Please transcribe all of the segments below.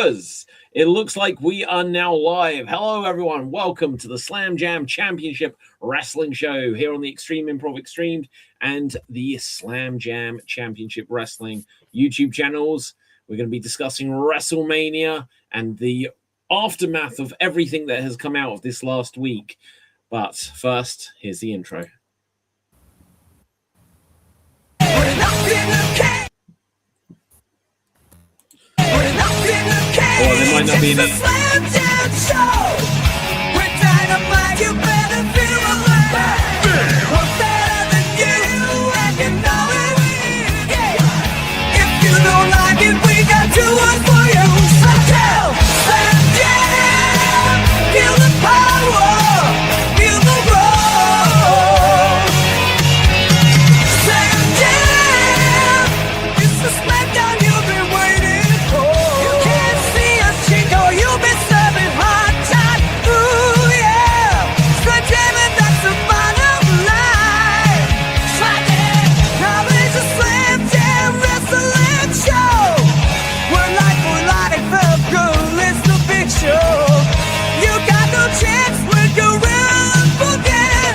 It looks like we are now live. Hello, everyone. Welcome to the Slam Jam Championship Wrestling Show here on the Extreme Improv Extremed and the Slam Jam Championship Wrestling YouTube channels. We're going to be discussing WrestleMania and the aftermath of everything that has come out of this last week. But first, here's the intro. Or there might not be any. Slam Jam Show. With Dynamite, you better feel alive. We're better than you, and you know it. Yeah. If you don't like it, we got two words for you. Slam Jam. Feel the power. Feel the roar. Slam Jam. It's the smackdown you've been waiting for. You can't see us cheat, or you'll be serving hot shot. Ooh yeah, Slam Jam, and that's the bottom line. Slam Jam. Now it's a Slam Jam wrestling show. We're like the good, it's the big show. You got no chance when you're real forget.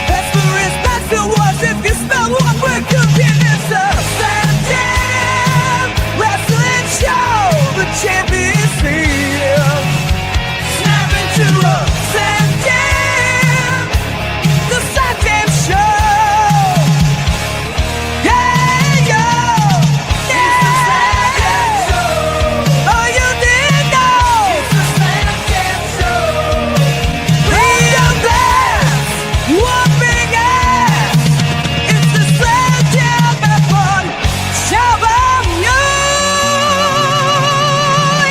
That's the respect to us if you spell what we're cooking. It's a Slam Jam wrestling show. The champion's here. Snap into a Slam Jam. The Slam Jam show. Yeah, yo. Yeah. It's the Slam Jam show. Oh, you didn't know. It's the Slam Jam show. We are blessed. Whooping ass. It's the Slam Jam Marathon. Shabam you.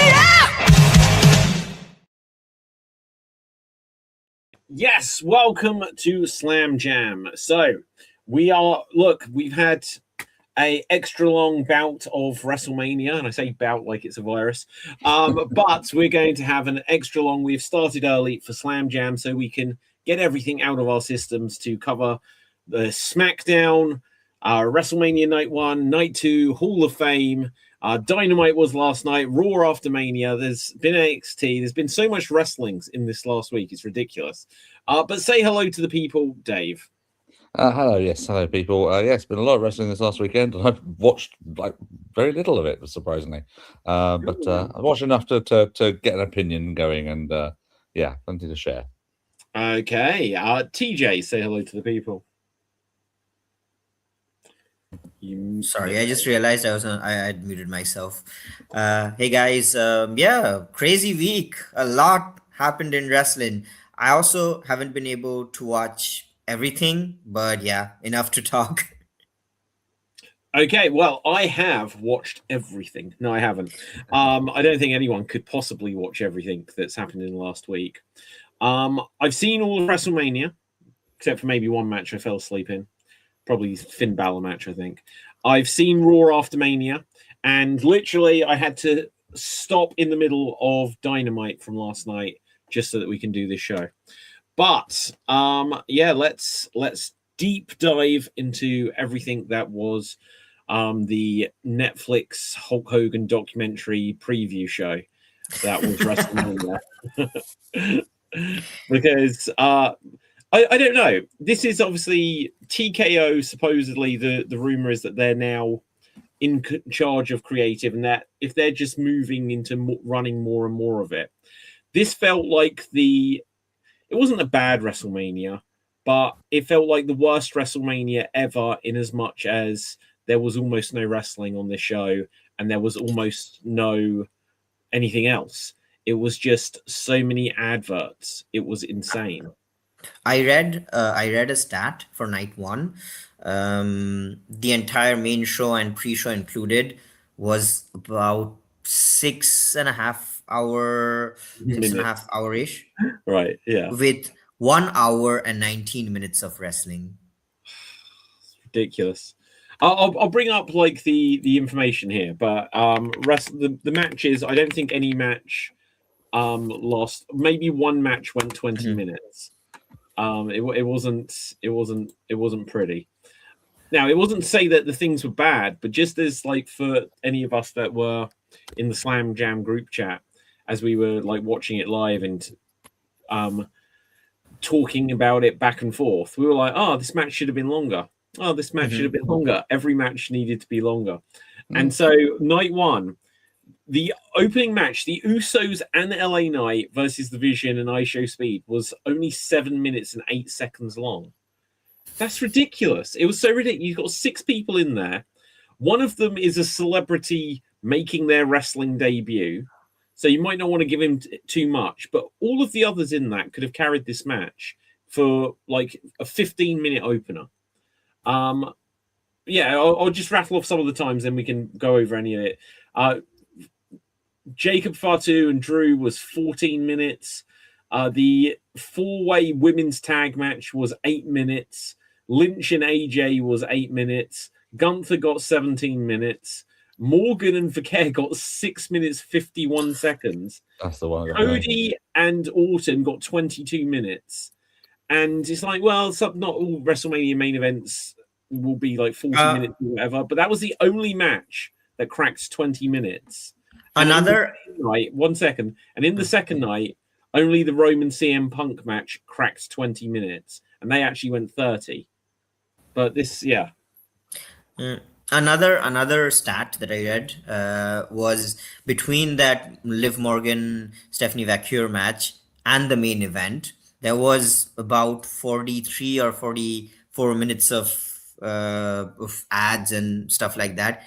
Yeah. Yes, welcome to Slam Jam. So we've had a extra long bout of WrestleMania, and I say bout like it's a virus. But we're going to have an extra long. We've started early for Slam Jam so we can get everything out of our systems to cover the SmackDown, WrestleMania Night 1, Night 2, Hall of Fame. Dynamite was last night, Raw after Mania. There's been NXT. There's been so much wrestling in this last week. It's ridiculous. But say hello to the people, Dave. Hello, people. It's been a lot of wrestling this last weekend, and I've watched like very little of it, surprisingly. But I've watched enough to get an opinion going, and plenty to share. Okay, TJ, say hello to the people. Sorry, I just realized I had muted myself. Hey guys, crazy week. A lot happened in wrestling. I also haven't been able to watch everything, but yeah, enough to talk. Okay, well, I have watched everything. No, I haven't. I don't think anyone could possibly watch everything that's happened in the last week. I've seen all of WrestleMania, except for maybe one match I fell asleep in. Probably Finn Balor match, I think. I've seen Raw after Mania, and literally I had to stop in the middle of Dynamite from last night just so that we can do this show. But let's deep dive into everything that was the Netflix Hulk Hogan documentary preview show that was WrestleMania. Because I don't know. This is obviously TKO. Supposedly, the rumor is that they're now in charge of creative, and that if they're just moving into running more and more of it, this felt like it wasn't a bad WrestleMania, but it felt like the worst WrestleMania ever, in as much as there was almost no wrestling on this show, and there was almost no anything else. It was just so many adverts. It was insane. I read a stat for night one. The entire main show and pre-show included was about 6.5 hour-ish. Right, yeah. With 1 hour and 19 minutes of wrestling. Ridiculous. I'll bring up like the information here, but the matches, I don't think any match lost. Maybe one match went 20 minutes. It wasn't pretty. Now, it wasn't to say that the things were bad, but just as like for any of us that were in the Slam Jam group chat as we were like watching it live and talking about it back and forth. We were like, "Oh, this match should have been longer. Oh, this match should have been longer." Every match needed to be longer. And so night one, the opening match, the Usos and LA Knight versus the Vision and ISHO Speed, was only 7 minutes and 8 seconds long. That's ridiculous. It was so ridiculous. You've got 6 people in there. One of them is a celebrity making their wrestling debut. So you might not want to give him too much, but all of the others in that could have carried this match for like a 15-minute opener. Yeah, I'll just rattle off some of the times, then we can go over any of it. Jacob Fatu and Drew was 14 minutes. The 4-way women's tag match was 8 minutes. Lynch and AJ was 8 minutes. Gunther got 17 minutes. Morgan and Vaquer got 6 minutes 51 seconds. That's the one. Cody and Orton got 22 minutes. And it's like, well, not all WrestleMania main events will be like 40 minutes or whatever, but that was the only match that cracked 20 minutes. Another night, 1 second, and in the second night, only the Roman CM Punk match cracked 20 minutes, and they actually went 30. But this, yeah. Another stat that I read was between that Liv Morgan Stephanie Vaquer match and the main event, there was about 43 or 44 minutes of ads and stuff like that.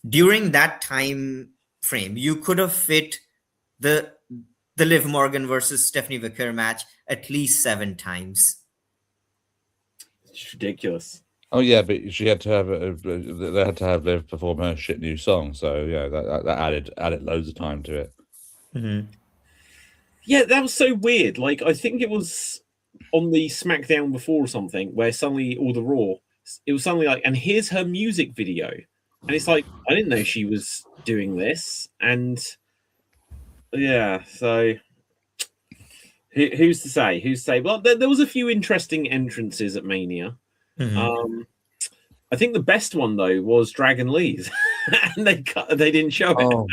During that time frame, you could have fit the Liv Morgan versus Stephanie Vaquer match at least 7 times. It's ridiculous. Oh yeah, but she had to have they had to have Liv perform her shit new song, so yeah, that added loads of time to it. Mm-hmm. Yeah, that was so weird. Like, I think it was on the SmackDown before or something, where suddenly, or the Raw, it was suddenly like, and here's her music video, and it's like, I didn't know she was doing this, and yeah, so who's to say? Who's to say? Well, there was a few interesting entrances at Mania. Mm-hmm. I think the best one though was Dragon Lee's, and they didn't show it. Oh.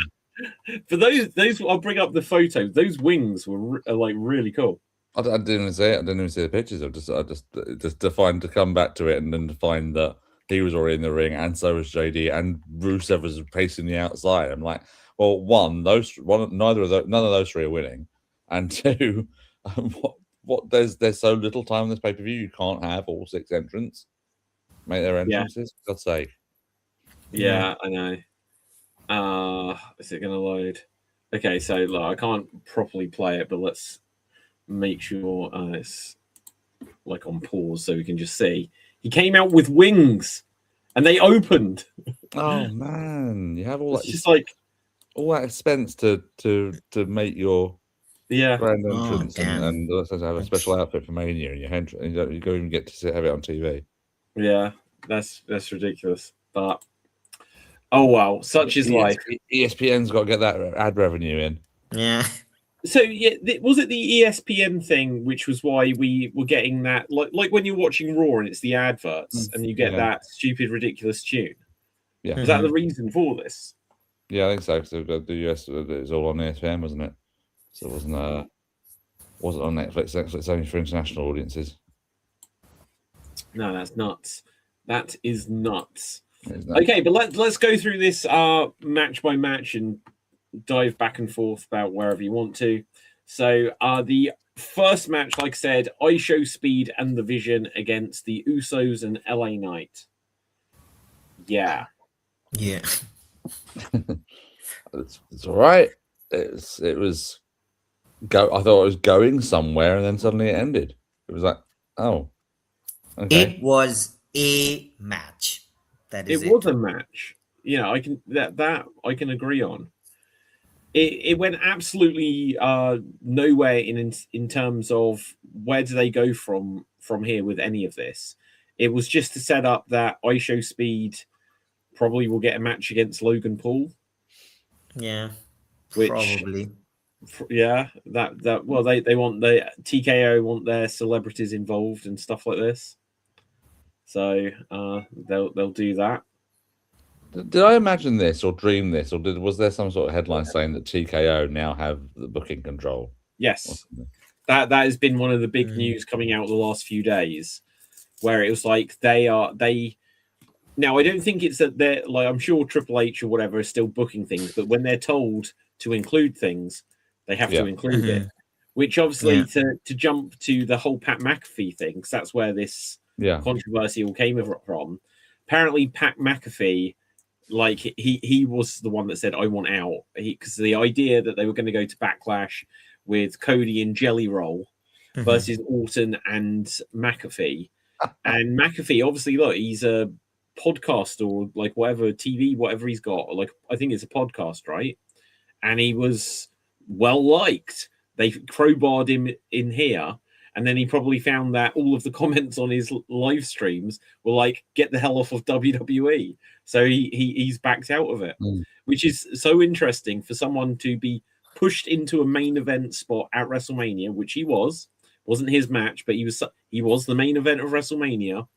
For those, I'll bring up the photos. Those wings were like really cool. I didn't even see it. I didn't even see the pictures. I just to come back to it and then to find that he was already in the ring and so was JD and Rusev was pacing the outside. I'm like, well, none of those 3 are winning, and 2, what? There's so little time in this pay-per-view, you can't have all 6 entrants make their entrances. For God's sake. Yeah, I know. Is it going to load? Okay, so look, I can't properly play it, but let's make sure it's like on pause so we can just see. He came out with wings, and they opened. Oh man, you have all that. Just like all that expense to make your grand entrance and also to have a special outfit for Mania, and you don't even get to have it on TV. Yeah, that's ridiculous. But oh well, such is life. ESPN's got to get that ad revenue in. Yeah. So yeah, was it the ESPN thing, which was why we were getting that, like when you're watching Raw and it's the adverts and you get that stupid, ridiculous tune? Yeah, was that the reason for this? Yeah, I think so. Because the US is all on ESPN, wasn't it? So it wasn't on Netflix. Netflix only for international audiences. No, that's nuts. That is nuts. Okay, but let's go through this match by match and dive back and forth about wherever you want to. So the first match, like I said, ISHO Speed and the Vision against the Usos and LA Knight. Yeah. It's all right. It was I thought it was going somewhere, and then suddenly it ended. It was like, oh, okay. It was a match. It was a match. Yeah, I can agree on. It went absolutely nowhere in terms of where do they go from here with any of this. It was just to set up that ISHO Speed probably will get a match against Logan Paul. Yeah, which, probably. Yeah, that well, they want TKO want their celebrities involved and stuff like this, so they'll do that. Did I imagine this or dream this, or was there some sort of headline saying that TKO now have the booking control? Yes, that has been one of the big news coming out the last few days, where it was like they. Now I don't think it's that they're like, I'm sure Triple H or whatever is still booking things, but when they're told to include things, they have to include it. Which obviously to jump to the whole Pat McAfee thing, because that's where this controversy all came from. Apparently, Pat McAfee, like he was the one that said, "I want out," because the idea that they were going to go to Backlash with Cody and Jelly Roll versus Orton and McAfee, and McAfee obviously, look, he's a podcast or like whatever TV, whatever he's got, like I think it's a podcast, right? And he was well liked. They crowbarred him in here, and then he probably found that all of the comments on his live streams were like, "Get the hell off of WWE." So he's backed out of it, which is so interesting for someone to be pushed into a main event spot at WrestleMania, which he wasn't his match, but he was the main event of WrestleMania.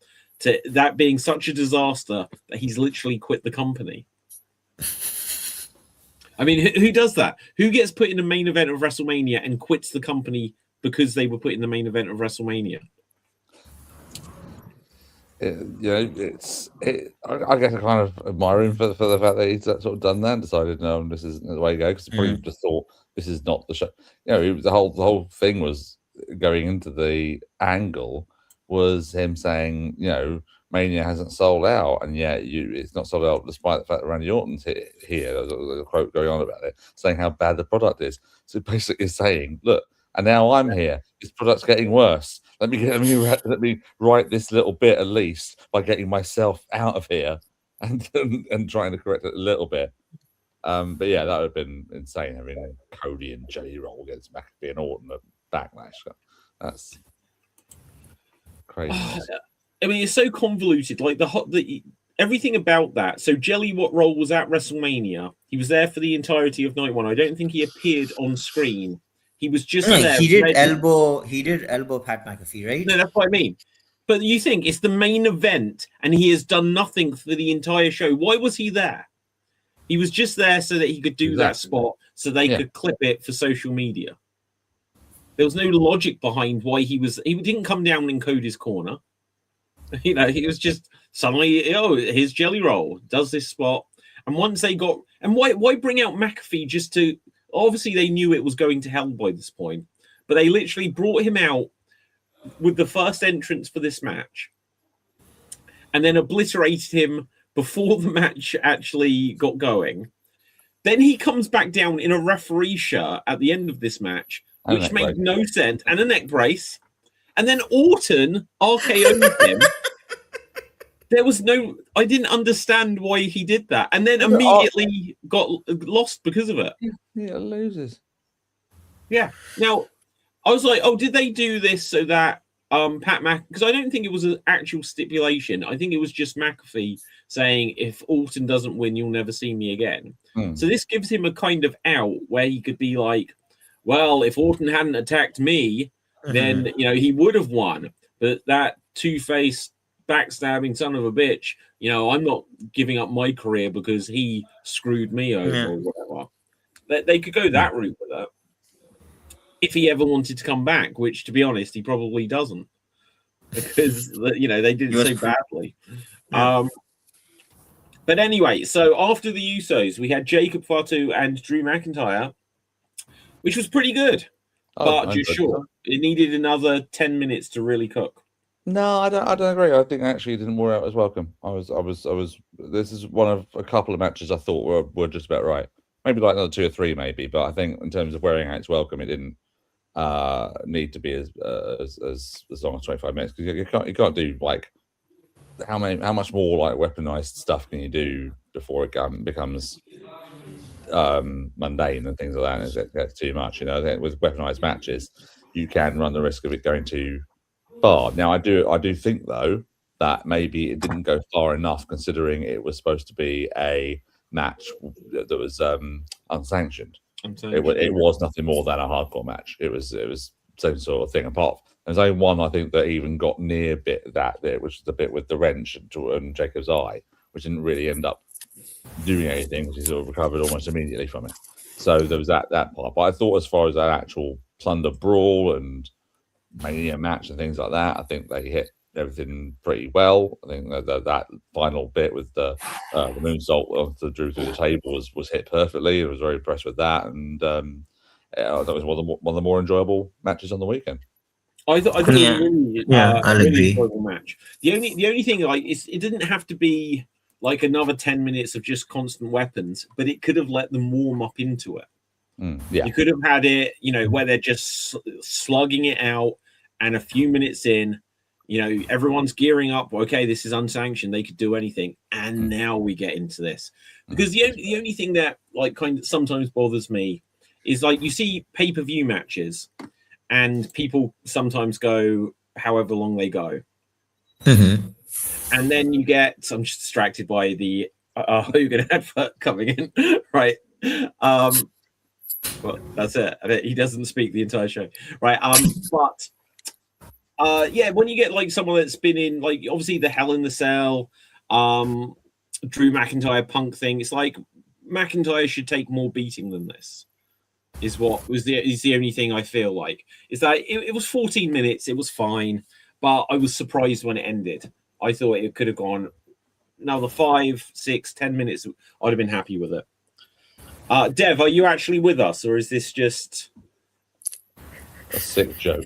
To that being such a disaster that he's literally quit the company. I mean, who does that? Who gets put in the main event of WrestleMania and quits the company because they were put in the main event of WrestleMania? I guess I kind of admire him for the fact that he's sort of done that and decided, no, this isn't the way to go, because he probably just thought this is not the show. The whole thing was going into the angle was him saying, Mania hasn't sold out, and yet it's not sold out despite the fact that Randy Orton's here. There's a quote going on about it, saying how bad the product is. So basically saying, look, and now I'm here. This product's getting worse. Let me write this little bit at least by getting myself out of here and trying to correct it a little bit. But yeah, that would have been insane having Cody and Jelly Roll against McAfee and Orton at Backlash. That's crazy. I mean, it's so convoluted. Like everything about that. So Jelly Roll was at WrestleMania. He was there for the entirety of night one. I don't think he appeared on screen. He was just there. He did elbow Pat McAfee, right? No, that's what I mean. But you think it's the main event, and he has done nothing for the entire show. Why was he there? He was just there so that he could do that spot, so they could clip it for social media. There was no logic behind why he didn't come down in Cody's corner. He was just suddenly, here's Jelly Roll, does this spot. And once they got, and why bring out McAfee just to, obviously they knew it was going to hell by this point, but they literally brought him out with the first entrance for this match and then obliterated him before the match actually got going. Then he comes back down in a referee shirt at the end of this match, which made no sense, and a neck brace. And then Orton RKO'd him. I didn't understand why he did that. And then immediately got lost because of it. Yeah, loses. Yeah. Now, I was like, did they do this so that because I don't think it was an actual stipulation. I think it was just McAfee saying, if Orton doesn't win, you'll never see me again. So this gives him a kind of out where he could be like, well, if Orton hadn't attacked me, then he would have won. But that two-faced backstabbing son of a bitch, I'm not giving up my career because he screwed me over or whatever. They could go that route with that if he ever wanted to come back, which, to be honest, he probably doesn't, because they did it so badly. But anyway, so after the Usos, we had Jacob Fatu and Drew McIntyre, which was pretty good, but just short. It needed another 10 minutes to really cook. No, I don't agree. I think actually it didn't wear out as welcome. I was. This is one of a couple of matches I thought were just about right. Maybe like another 2 or 3, maybe. But I think in terms of wearing out its welcome, it didn't need to be as long as 25 minutes, because you can't do like how much more like weaponized stuff can you do before it becomes mundane and things like that, and it's too much. I think with weaponized matches, you can run the risk of it going too far. Now, I do think though that maybe it didn't go far enough, considering it was supposed to be a match that was unsanctioned. It was nothing more than a hardcore match. It was same sort of thing. Apart, there's only one I think that even got near that bit, which was the bit with the wrench and Jacob's eye, which didn't really end up doing anything because he sort of recovered almost immediately from it. So there was that part. But I thought as far as that actual Plunder brawl and Mania match and things like that, I think they hit everything pretty well. I think that final bit with the moonsault of the Drew through the table was hit perfectly. I was very impressed with that, and that was one of the more enjoyable matches on the weekend. I thought it was Yeah. I'll really agree. enjoyable match. The only thing, like, it didn't have to be like another 10 minutes of just constant weapons, but it could have let them warm up into it. Yeah, You could have had it, where they're just slugging it out, and a few minutes in, everyone's gearing up. Okay, this is unsanctioned. They could do anything, and now we get into this. Because the only thing that like kind of sometimes bothers me is like you see pay-per-view matches, and people sometimes go however long they go, and then you get. I'm just distracted by the Hogan advert coming in, right? Well, that's it. He doesn't speak the entire show, right? But yeah, when you get like someone that's been in, like, obviously the Hell in the Cell, Drew McIntyre Punk thing, it's like McIntyre should take more beating than this. Is the only thing I feel like is that it was 14 minutes, it was fine, but I was surprised when it ended. I thought it could have gone another 5, 6, 10 minutes. I'd have been happy with it. Dev, are you actually with us, or is this just a sick joke?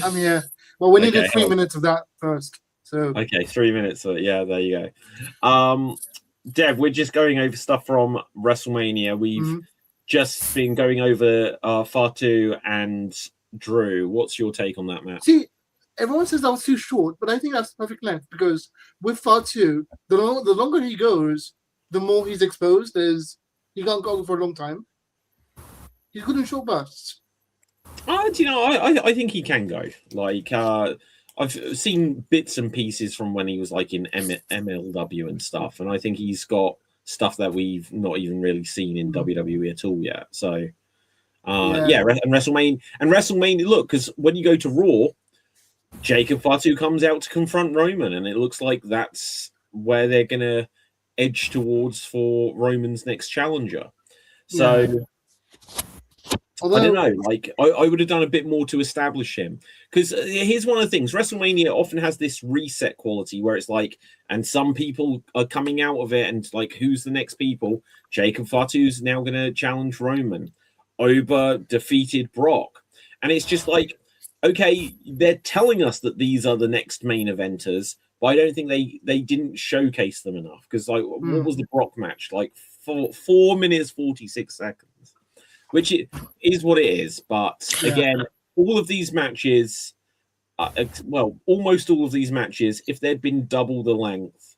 I'm here. Well, we needed Okay, 3 minutes of that first. So okay, 3 minutes. Yeah, there you go. Dev, we're just going over stuff from WrestleMania. We've just been going over Fatu and Drew. What's your take on that, Matt? see, everyone says that was too short, but I think that's perfect length because with Fatu, the longer he goes, the more he's exposed. He can't go for a long time. He's good in short bursts. I think he can go. Like, I've seen bits and pieces from when he was like in MLW and stuff, and I think he's got stuff that we've not even really seen in WWE at all yet. So, yeah, and WrestleMania. Look, because when you go to Raw, Jacob Fatu comes out to confront Roman, and it looks like that's where they're gonna edge towards for Roman's next challenger. So. Although, I don't know. Like, I would have done a bit more to establish him. Because here's one of the things: WrestleMania often has this reset quality where it's like, and some people are coming out of it, and like, who's the next people? Jacob Fatu's now going to challenge Roman. Oba defeated Brock, and it's just like, okay, they're telling us that these are the next main eventers, but I don't think they didn't showcase them enough. Because like, what was the Brock match? Like 4 minutes 46 seconds. Which it is what it is, but again, all of these matches, almost all of these matches, if they'd been double the length,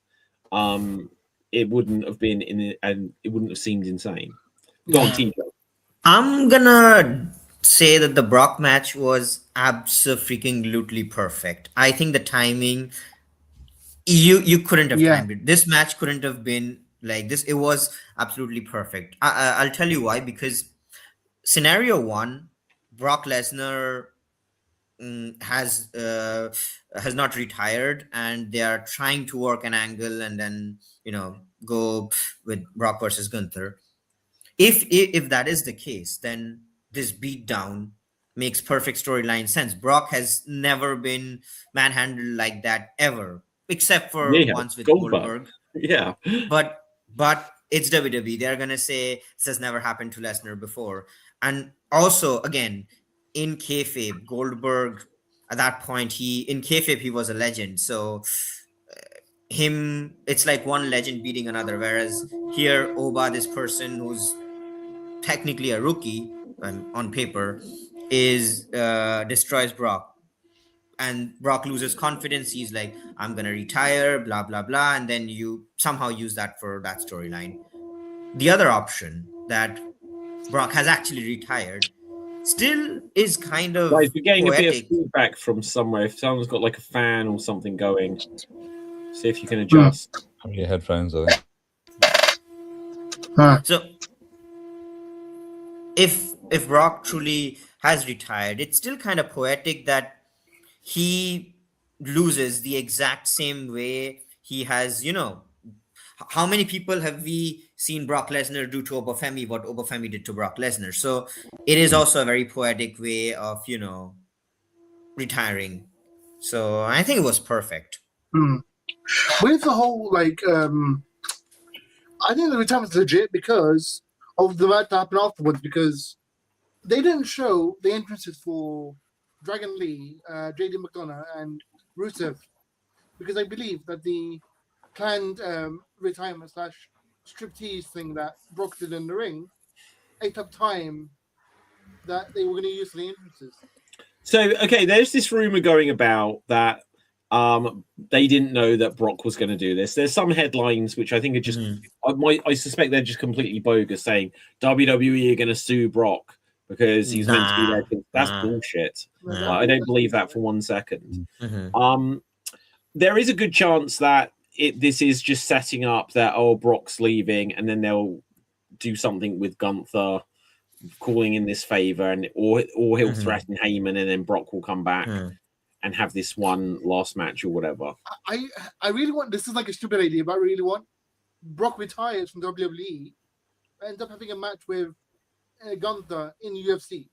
it wouldn't have been and it wouldn't have seemed insane. Go on, TJ. I'm gonna say that the Brock match was absolutely perfect. I think the timing, you couldn't have timed it. This match couldn't have been like this. It was absolutely perfect. I'll tell you why. Because scenario one, Brock Lesnar has not retired, and they are trying to work an angle and then go with Brock versus Gunther. If that is the case, then this beatdown makes perfect storyline sense. Brock has never been manhandled like that ever, except for once with Goldberg. Yeah, but it's WWE. They're gonna say this has never happened to Lesnar before. And also, again, in kayfabe, Goldberg at that point, in kayfabe he was a legend. So it's like one legend beating another. Whereas here, Oba, this person who's technically a rookie on paper, destroys Brock, and Brock loses confidence. He's like, I'm gonna retire, blah blah blah, and then you somehow use that for that storyline. The other option that Brock has actually retired still is kind of guys, we're getting poetic. a bit of feedback from somewhere. If someone's got like a fan or something going, see if you can adjust. Have your headphones, I think. So if Brock truly has retired, it's still kind of poetic that he loses the exact same way he has, how many people have we seen Brock Lesnar do to Obafemi what Obafemi did to Brock Lesnar? So it is also a very poetic way of, retiring. So I think it was perfect. With the whole I think the retirement's legit because of the match that happened afterwards. Because they didn't show the entrances for Dragon Lee, JD McDonough, and Rusev, because I believe that the planned retirement / striptease thing that Brock did in the ring ate up time that they were going to use for the entrances. So, okay, there's this rumor going about that they didn't know that Brock was going to do this. There's some headlines which I think are just, I suspect they're just completely bogus, saying WWE are going to sue Brock because he's meant to be there. That's bullshit. I don't believe that for 1 second. There is a good chance that this is just setting up that, Brock's leaving, and then they'll do something with Gunther calling in this favor, and or he'll threaten Heyman, and then Brock will come back and have this one last match or whatever. I really want, this is like a stupid idea, but I really want Brock retires from WWE, ends up having a match with Gunther in UFC.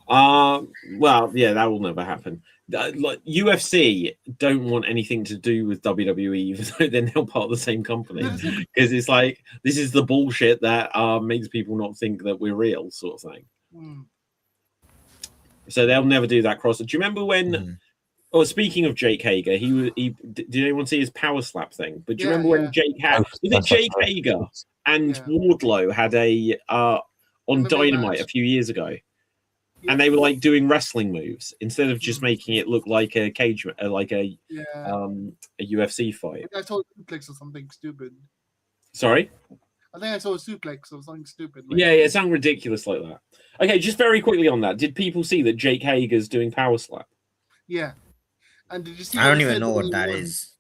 Well, yeah, that will never happen. Like UFC don't want anything to do with WWE, even though they're now part of the same company, because it's like this is the bullshit that makes people not think that we're real, sort of thing. So they'll never do that cross. Do you remember when? Oh, speaking of Jake Hager, he did anyone see his power slap thing? But do you remember when Jake had? Was it Jake Hager and Wardlow had a on Dynamite a few years ago? And they were like doing wrestling moves instead of just making it look like a cage, like a UFC fight. I saw a suplex or something stupid. Sorry? I think I saw a suplex or something stupid. Yeah, it sounded ridiculous like that. Okay, just very quickly on that. Did people see that Jake Hager's doing power slap? Yeah. And did you see? I don't even know what that is.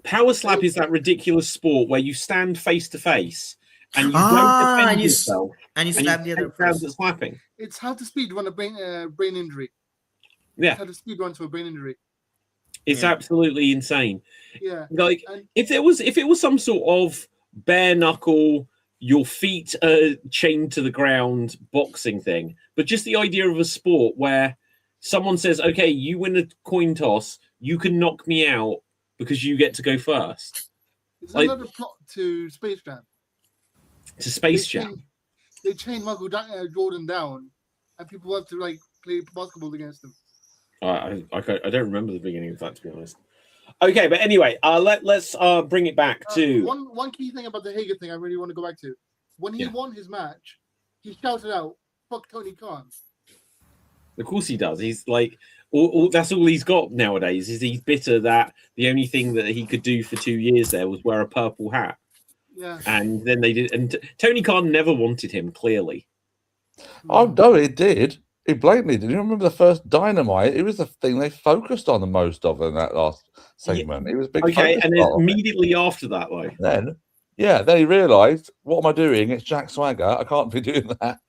Power slap is that ridiculous sport where you stand face to face and you don't defend yourself. And you slap the other person. Slapping. It's how to speed run a brain injury. Yeah. It's how to speed run to a brain injury. It's absolutely insane. Yeah. Like if it was some sort of bare knuckle, your feet chained to the ground boxing thing, but just the idea of a sport where someone says, "Okay, you win a coin toss, you can knock me out because you get to go first." It's another plot to Space Jam. To Space Jam. They chained Michael Jordan down, and people have to play basketball against him. I don't remember the beginning of that, to be honest. Okay, but anyway, let's bring it back to one key thing about the Hager thing. I really want to go back to when he won his match, he shouted out, "Fuck Tony Khan." Of course he does. He's like, that's all he's got nowadays. Is he's bitter that the only thing that he could do for 2 years there was wear a purple hat. Yeah. And then they did, and Tony Khan never wanted him, clearly. Oh no, it did. He blatantly did. You remember the first Dynamite? It was the thing they focused on the most of in that last segment. It was a big. Okay, and then immediately after that, though. Then he realised, what am I doing? It's Jack Swagger. I can't be doing that.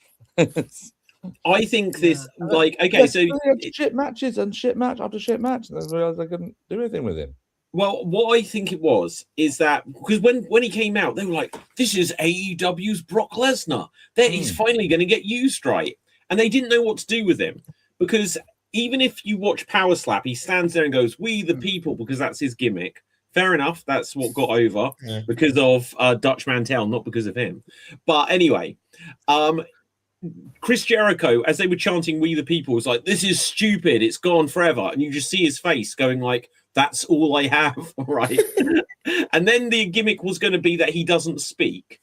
I think this, okay, so shit matches and shit match after shit match. And they realised they couldn't do anything with him. Well, what I think it was is that because when he came out, they were like, "This is AEW's Brock Lesnar. He's finally going to get used right," and they didn't know what to do with him because even if you watch Power Slap, he stands there and goes, "We the people," because that's his gimmick. Fair enough, that's what got over because of Dutch Mantel, not because of him. But anyway, Chris Jericho, as they were chanting "We the people," was like, "This is stupid. It's gone forever," and you just see his face going like, "That's all I have," right? And then the gimmick was going to be that he doesn't speak.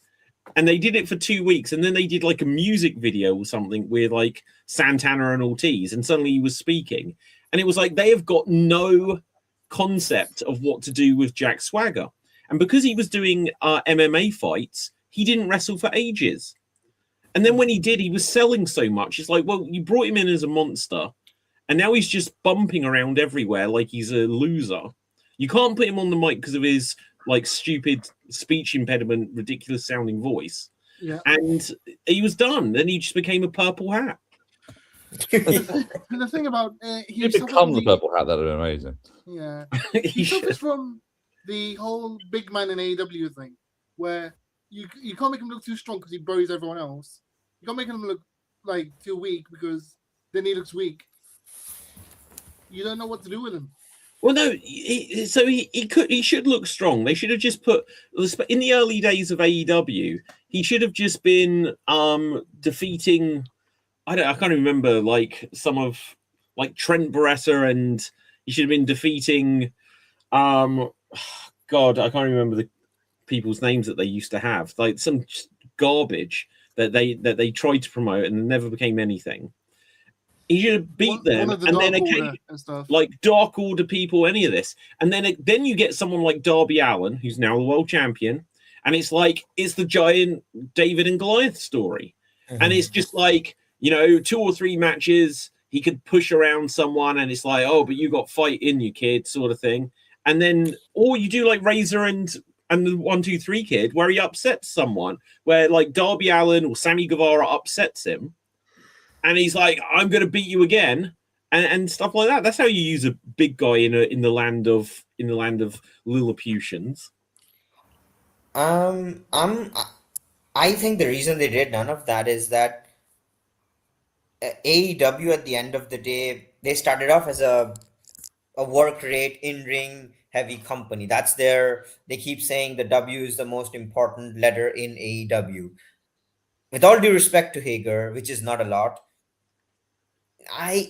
And they did it for 2 weeks. And then they did like a music video or something with like Santana and Ortiz. And suddenly he was speaking. And it was like they have got no concept of what to do with Jack Swagger. And because he was doing MMA fights, he didn't wrestle for ages. And then when he did, he was selling so much. It's like, well, you brought him in as a monster. And now he's just bumping around everywhere like he's a loser. You can't put him on the mic because of his like stupid speech impediment, ridiculous sounding voice. Yeah. And he was done. Then he just became a purple hat. The thing about he If you suffers become from the the purple hat, that'd be amazing. yeah He he should. suffers from the whole big man in AEW thing, where you can't make him look too strong because he buries everyone else. You can't make him look like too weak because then he looks weak. You don't know what to do with him. Well, no. So he should look strong. They should have just put in the early days of AEW. He should have just been defeating. I can't even remember like some of like Trent Beretta, and he should have been defeating. God, I can't remember the people's names that they used to have. Like some garbage that they tried to promote and never became anything. He should have beat them, One of the and then Dark Order and stuff. like Dark Order people, any of this, and then you get someone like Darby Allin, who's now the world champion, and it's like it's the giant David and Goliath story, and it's just like 2 or 3 matches he could push around someone, and it's like, oh, but you got fight in you, kid, sort of thing, and then or you do like Razor and the 1 2 3 kid, where he upsets someone, where like Darby Allin or Sammy Guevara upsets him. And he's like, I'm going to beat you again, and stuff like that. That's how you use a big guy in the land of Lilliputians. I think the reason they did none of that is that AEW at the end of the day, they started off as a work rate in ring heavy company. They keep saying the W is the most important letter in AEW. With all due respect to Hager, which is not a lot,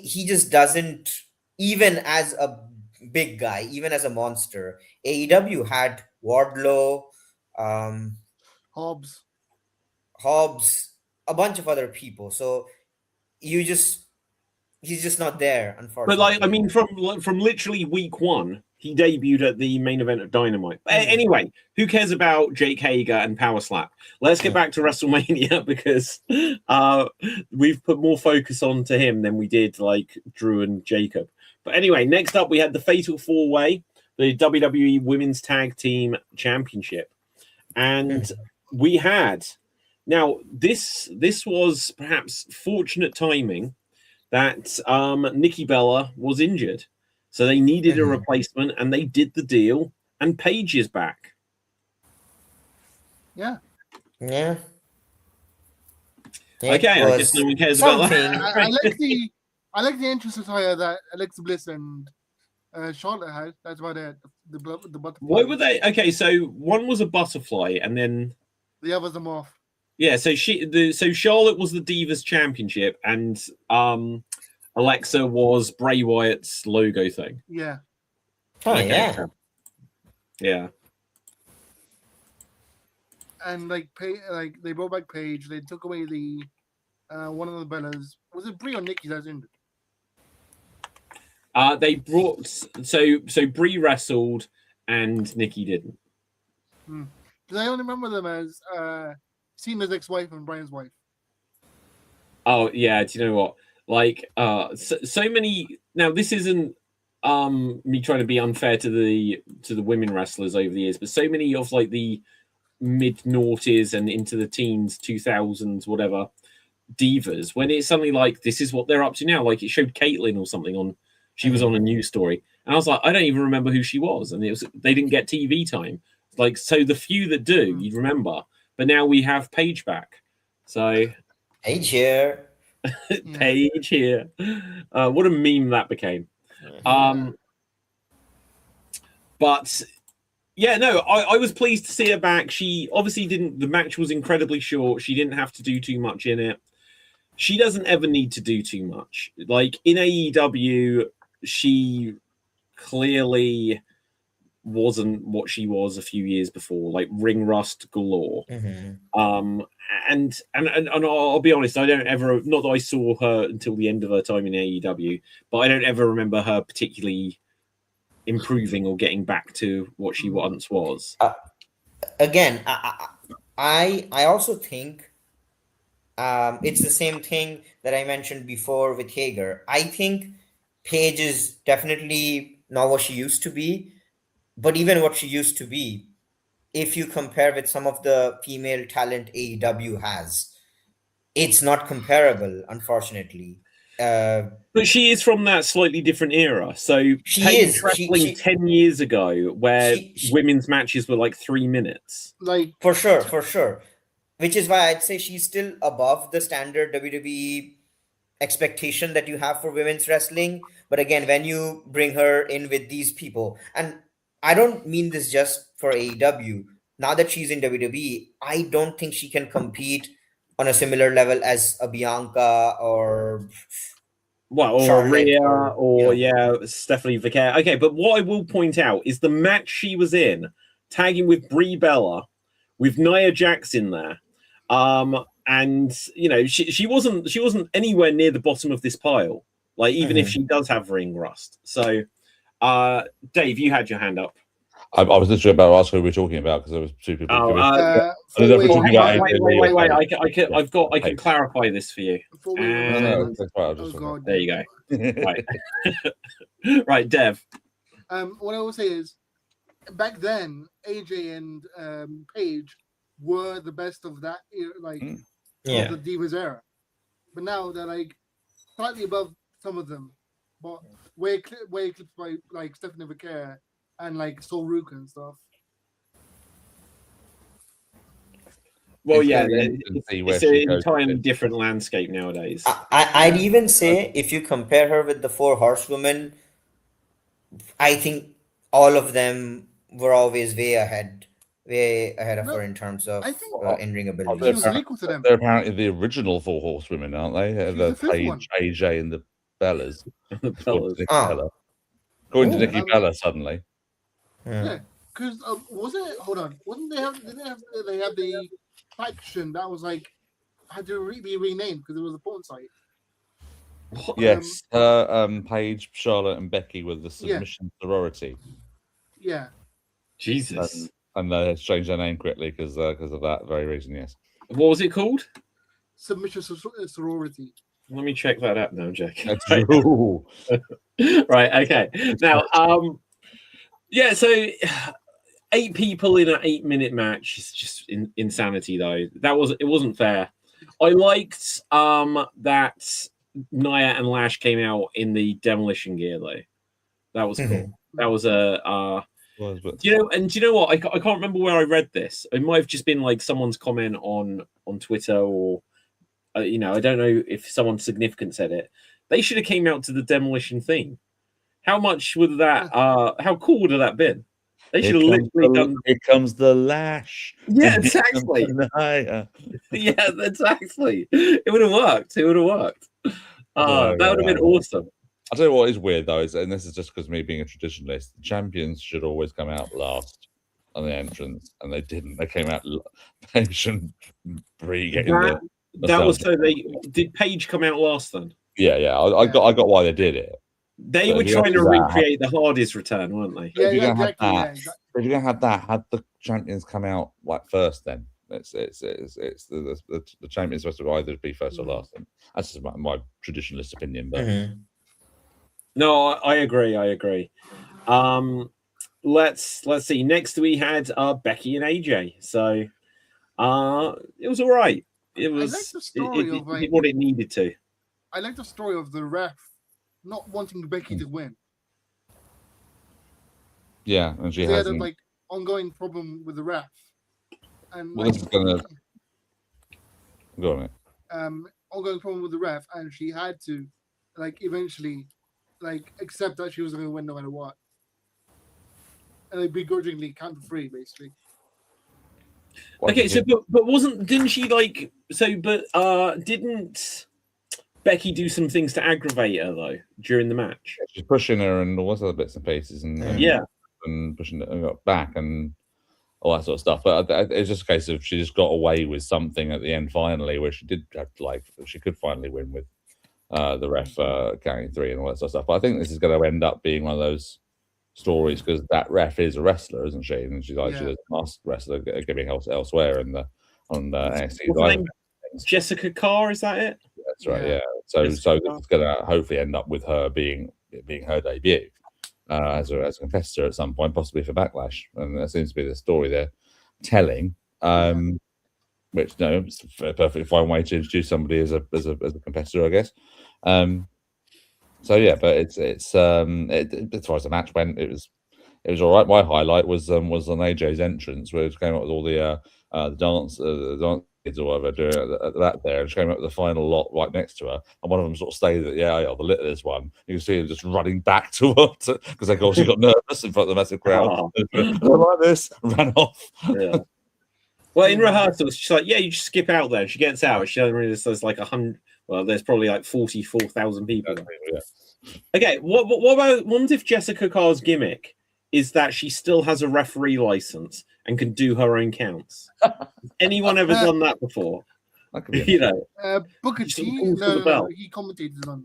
he just doesn't, even as a big guy, even as a monster. AEW had Wardlow, Hobbs, a bunch of other people. So he's just not there, unfortunately. But like, I mean, from literally week 1, he debuted at the main event of Dynamite. Anyway, who cares about Jake Hager and Power Slap? Let's get back to WrestleMania because we've put more focus on to him than we did like Drew and Jacob. But anyway, next up we had the Fatal 4-Way, the WWE Women's Tag Team Championship, and we had now this was perhaps fortunate timing that Nikki Bella was injured. So they needed a replacement, and they did the deal, and Paige is back. Yeah. Okay, I guess no one cares about that. I like the entrance attire that Alexa Bliss and Charlotte had. That's about it. The butterfly. Why were they? Okay, so one was a butterfly, and then the other's a moth. Yeah, so Charlotte was the Divas Championship, and Alexa was Bray Wyatt's logo thing. Yeah. Oh, okay. Yeah. And like they brought back Paige. They took away the one of the Bellas. Was it Brie or Nikki that's injured? They brought so Brie wrestled and Nikki didn't. Because I only remember them as Cena's ex-wife and Brian's wife. Oh yeah, do you know what? Like so many. Now this isn't me trying to be unfair to the women wrestlers over the years, but so many of like the mid noughties and into the teens, 2000s, whatever divas, when it's suddenly like this is what they're up to now. Like it showed Caitlyn or something on. She was on a news story, and I was like, I don't even remember who she was, and they didn't get TV time. Like so, the few that do, you'd remember. But now we have Paige back, so Paige here. Paige here. What a meme that became. But yeah, no, I was pleased to see her back. She obviously didn't. The match was incredibly short. She didn't have to do too much in it. She doesn't ever need to do too much. Like in AEW, she clearly wasn't what she was a few years before, like ring rust galore. And I'll be honest, I don't ever, not that I saw her until the end of her time in AEW, but I don't ever remember her particularly improving or getting back to what she once was. Again, I also think it's the same thing that I mentioned before with Hager. I think Paige is definitely not what she used to be, but even what she used to be, if you compare with some of the female talent AEW has, it's not comparable, unfortunately. But she is from that slightly different era. So She Paige is. wrestling 10 years ago, where she- women's matches were like 3 minutes. Like for sure. Which is why I'd say she's still above the standard WWE expectation that you have for women's wrestling. But again, when you bring her in with these people, and I don't mean this just for AEW, now that she's in WWE, I don't think she can compete on a similar level as a Bianca or Well, or Charlotte Rhea, or, you know. yeah, Stephanie Vicaire. Okay, but what I will point out is the match she was in, tagging with Brie Bella, with Nia Jax in there. And you know, she wasn't anywhere near the bottom of this pile. Like, even if she does have ring rust. So Dave, you had your hand up. I was literally about to ask who we were talking about because there was two people. Oh, wait, I can clarify this for you. And there you go. Right. Right, Dev. What I will say is, back then, AJ and Paige were the best of that era, like of the Divas era. But now they're like slightly above some of them, but way eclipsed by like Stephanie Vicaire and like Sol Ruka and stuff. Well, yeah, it's an entirely different landscape nowadays. I'd even say if you compare her with the Four Horsewomen, I think all of them were always way ahead of her in terms of in-ring ability. They're apparently the original Four Horsewomen, aren't they? The Paige, AJ, and the Bellas. According to Nikki Bella, suddenly. Yeah, because was it? Hold on, wasn't they have? They had the faction that was like had to be renamed because it was a porn site. Yes, Paige, Charlotte, and Becky were the Submission Sorority. Yeah. Jesus. And they changed their name quickly because of that very reason. Yes. What was it called? Submission Sorority. Let me check that out now, Jack. Right. Right. Okay. Now, yeah. So 8 people in an 8-minute match is just insanity, though. It wasn't fair. I liked that Nia and Lash came out in the demolition gear, though. That was cool. That was a. Do you know what? I can't remember where I read this. It might have just been like someone's comment on Twitter, or I don't know if someone significant said it. They should have came out to the demolition theme. How much would that? How cool would that have been? They should have literally done. Here comes the Lash. Yeah, exactly. Yeah, exactly. It would have worked. That would have been awesome. I'll tell you what is weird though, and this is just because me being a traditionalist, the champions should always come out last on the entrance, and they didn't. They came out Paige and Brie getting that was so did Paige come out last then? Yeah. I got why they did it. They were trying to recreate the Hardy's return, weren't they? Yeah, if you're gonna have that, have the champions come out like first then. It's the champions supposed to either be first or last. And that's just my traditionalist opinion, but. No, I agree. Let's see. Next we had Becky and AJ. So it was all right. It was what it needed to. I like the story of the ref not wanting Becky to win. Yeah, and she had a ongoing problem with the ref. And this is gonna go on it. Ongoing problem with the ref, and she had to eventually accept that she was going to win no matter what, and they begrudgingly count the 3 basically. Okay, so but didn't she didn't Becky do some things to aggravate her though during the match? She's pushing her and all other bits and pieces, and pushing her back and all that sort of stuff. But it's just a case of she just got away with something at the end finally, where she did she could finally win with. The ref counting 3 and all that sort of stuff. But I think this is going to end up being one of those stories because that ref is a wrestler, isn't she? And she's she's a masked wrestler giving elsewhere on NXT. Jessica Carr, is that it? That's right. Yeah. So this is going to hopefully end up with her being her debut as a competitor at some point, possibly for Backlash. And that seems to be the story they're telling. which it's a perfectly fine way to introduce somebody as a competitor, I guess. So yeah, but it's as far as the match went, it was all right. My highlight was on AJ's entrance, where it came up with all the dance kids or whatever doing that there, and she came up with the final lot right next to her, and one of them sort of stayed at the lit of this one. You can see him just running back towards it because they obviously got nervous in front of the massive crowd. Like this, ran off. Yeah. Well, in rehearsals, she's like, "Yeah, you just skip out there." She gets out. She doesn't realize there's like 100. Well, there's probably like 44,000 people. Yeah. Okay, what about? What if Jessica Carr's gimmick is that she still has a referee license and can do her own counts? Anyone ever done that before? That could be You know, Booker Just T. calls for the No, bell. he commentated on.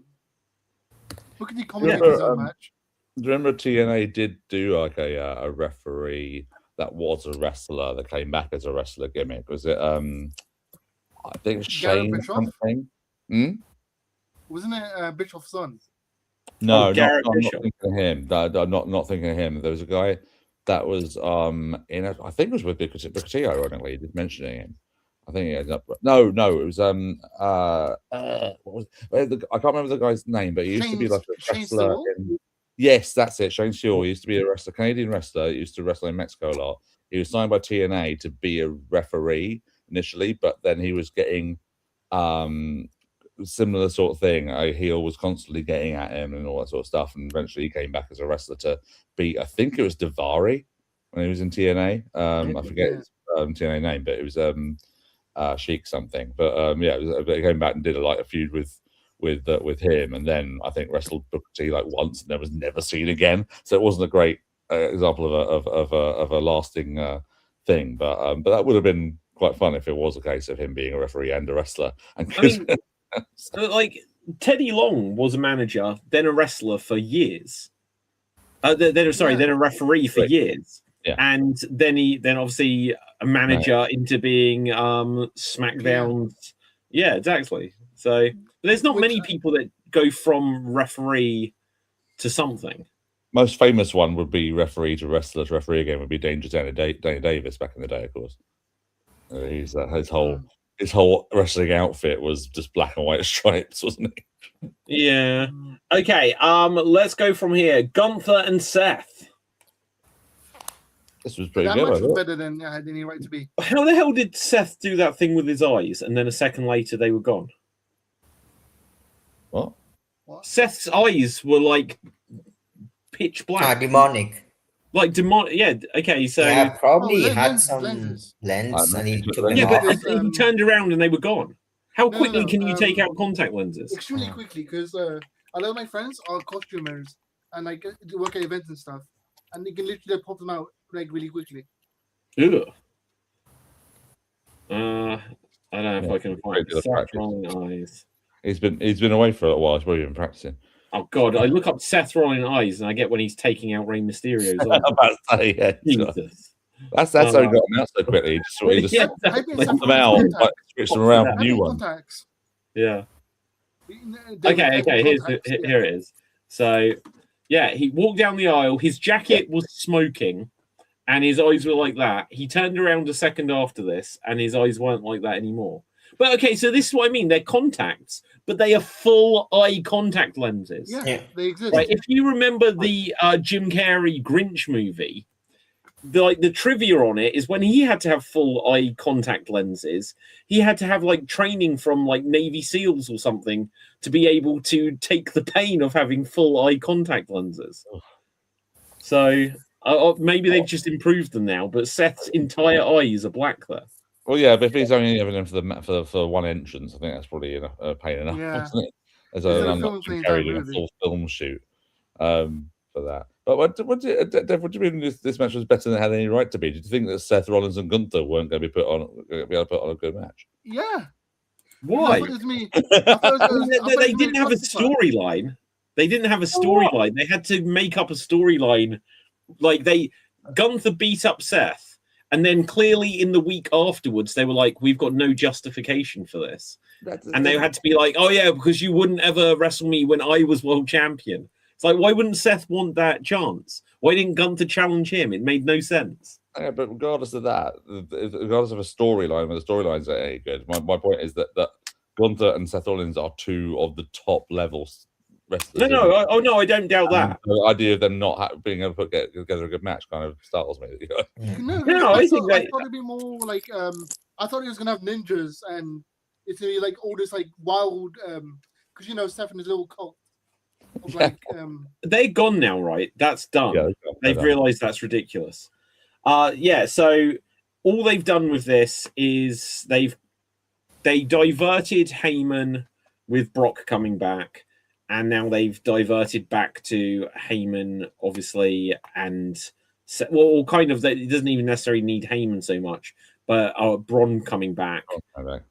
Booker T commentated his own match. Do you remember TNA did do like a referee that was a wrestler that came back as a wrestler gimmick? Was it I think it was Garrett Shane Bischoff? something? Wasn't it Bischoff's son? No, Garrett I'm not Bischoff. thinking of him. I'm not thinking of him. There was a guy that was I think it was with Booker T, ironically, he did mentioning him. I think he ended up no, it was what was I can't remember the guy's name, but he used to be like a Shane wrestler Stewart? Yes, that's it. Shane Stewart. He used to be a wrestler, Canadian wrestler. He used to wrestle in Mexico a lot. He was signed by TNA to be a referee initially, but then he was getting similar sort of thing. A heel was constantly getting at him and all that sort of stuff. And eventually he came back as a wrestler to beat, I think it was Davari when he was in TNA. I forget his TNA name, but it was Sheik something. But he came back and did a feud with him, and then I think wrestled Booker T like once and then was never seen again. So it wasn't a great example of a lasting thing, but that would have been quite fun if it was a case of him being a referee and a wrestler. And I mean, like Teddy Long was a manager, then a wrestler for years. Then a referee for years. Yeah. And then obviously a manager into being SmackDown's. Yeah, exactly. So there's not many people that go from referee to something. Most famous one would be referee to wrestler to referee again would be Dangerous Danny Davis back in the day, of course. His whole wrestling outfit was just black and white stripes, wasn't it? Yeah. Okay. Let's go from here. Gunther and Seth. This was pretty That good. much was better than it had any right to be. How the hell did Seth do that thing with his eyes, and then a second later they were gone? What? Seth's eyes were like pitch black. Demonic. Like demonic. Yeah. Okay. So Yeah, probably Oh, had lenses, some lenses. lens and he took them Yeah, but off. he turned around and they were gone. How No, quickly no, can you take out contact lenses? Extremely quickly, because a lot of my friends are costumers and like do work at events and stuff, and they can literally pop them out like really quickly. Ugh. I don't know if I can find Regular Seth practice. rolling eyes. He's been away for a while. He's probably been practicing. Oh God! I look up Seth rolling eyes and I get when he's taking out Rey Mysterio's I'm eyes. about to say, yeah. Jesus. That's how he got them out so quickly. He just Yeah, Type in put Seth them out, Rollins like, switch them around with Type in new ones. contacts. Yeah. They Okay. type in Here contacts, yeah. it is. So, yeah, he walked down the aisle. His jacket was smoking, and his eyes were like that. He turned around a second after this, and his eyes weren't like that anymore. But okay, so this is what I mean. They're contacts, but they are full eye contact lenses. Yeah, they exist. Right, if you remember the Jim Carrey Grinch movie, the trivia on it is when he had to have full eye contact lenses, he had to have like training from like Navy SEALs or something to be able to take the pain of having full eye contact lenses. So maybe they've just improved them now, but Seth's entire eyes are black there. Well, yeah, but if he's only having them for one entrance, I think that's probably a pain enough, Yeah. isn't it? As Instead of I'm not filming for the carried entire in a movie. full film shoot for that. But what do you mean this match was better than it had any right to be? Did you think that Seth Rollins and Gunther weren't going to be able to put on a good match? Yeah. Why? I thought it was me. I thought it was gonna- I thought it They was didn't have a gonna cluster. storyline. They didn't have a storyline. They had to make up a storyline. Like Gunther beat up Seth, and then clearly in the week afterwards, they were like, "We've got no justification for this," and they had to be like, "Oh yeah, because you wouldn't ever wrestle me when I was world champion." It's like, why wouldn't Seth want that chance? Why didn't Gunther challenge him? It made no sense. Yeah, but regardless of that, regardless of a storyline, when the storylines are any good, my point is that Gunther and Seth Rollins are two of the top levels wrestlers. No, I don't doubt that. The idea of them not being able to get together a good match kind of startles me. No, I I think thought it'd be more like I thought he was gonna have ninjas and it's gonna be like all this like wild because you know Seth and his little cult of like They're gone now, right? That's done. Yeah, They've realized that's ridiculous. Yeah, so all they've done with this is they diverted Heyman with Brock coming back, and now they've diverted back to Heyman, obviously, and well, kind of. It doesn't even necessarily need Heyman so much, but Braun coming back,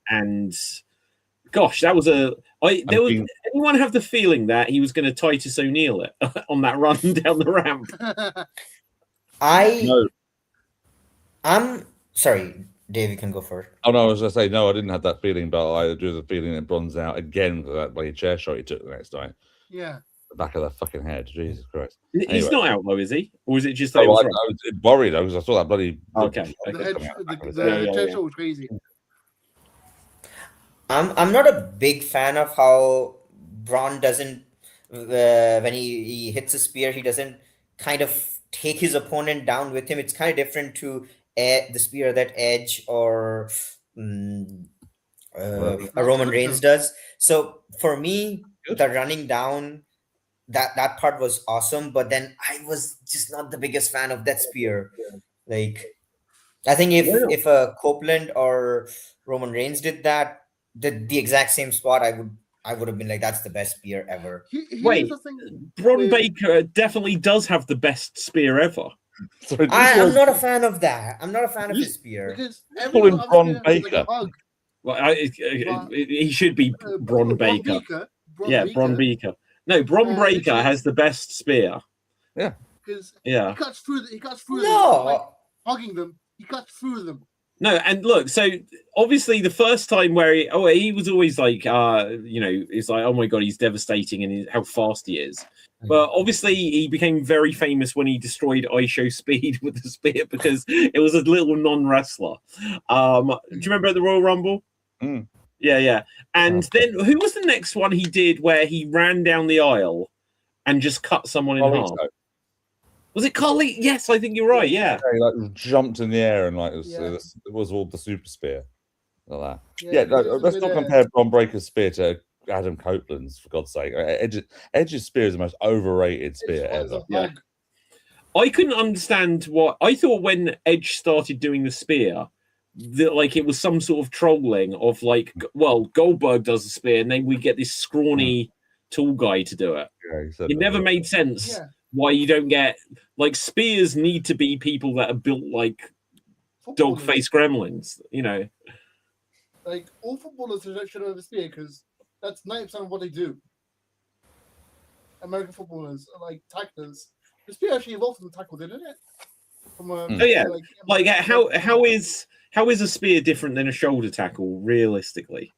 and gosh, that was anyone have the feeling that he was going to Titus O'Neil it on that run down the ramp? I'm sorry, Dave, you can go first. Oh no, I was going to say no, I didn't have that feeling, but I do have the feeling that Braun's out again for that bloody chair shot he took the next night. Yeah. The back of the fucking head, Jesus Christ. He's not out though, is he? Or is it just I was worried though because I saw that bloody. Okay. The chair shot was crazy. I'm not a big fan of how Braun doesn't when he hits a spear, he doesn't kind of take his opponent down with him. It's kind of different to the spear that Edge or a Roman Reigns does. So for me, the running down, that part was awesome, but then I was just not the biggest fan of that spear. Like, I think if Copeland or Roman Reigns did that, the exact same spot, I would have been like, that's the best spear ever. Wait, Braun Baker definitely does have the best spear ever. I'm not a fan of that. I'm not a fan of his spear. Call him Braun Baker. Well, he should be Braun Baker. Braun Baker. No, Braun Baker has the best spear. Yeah. Because he cuts through them. Like, hugging them, he cuts through them. No, and look, so obviously the first time where he was always like, it's like, oh my God, he's devastating and how fast he is. But obviously he became very famous when he destroyed ISHO Speed with the spear because it was a little non-wrestler. Do you remember at the Royal Rumble? Mm. Yeah. And then who was the next one he did where he ran down the aisle and just cut someone in half? Was it Carly? Yes, I think you're right. Yeah. He like jumped in the air and it was all the super spear. Like that. Let's not compare Braun Breaker's spear to Adam Copeland's, for God's sake. Edge's spear is the most overrated spear ever. Yeah. I couldn't understand what I thought when Edge started doing the spear, that like it was some sort of trolling of like, well, Goldberg does the spear, and then we get this scrawny tall guy to do it. Yeah, it never made sense. Yeah. Why you don't get like spears need to be people that are built like dog face gremlins, Like all footballers should have a spear because that's 90% of what they do. American footballers are like tacklers. The spear actually evolved from the tackle, didn't it? How is a spear different than a shoulder tackle realistically?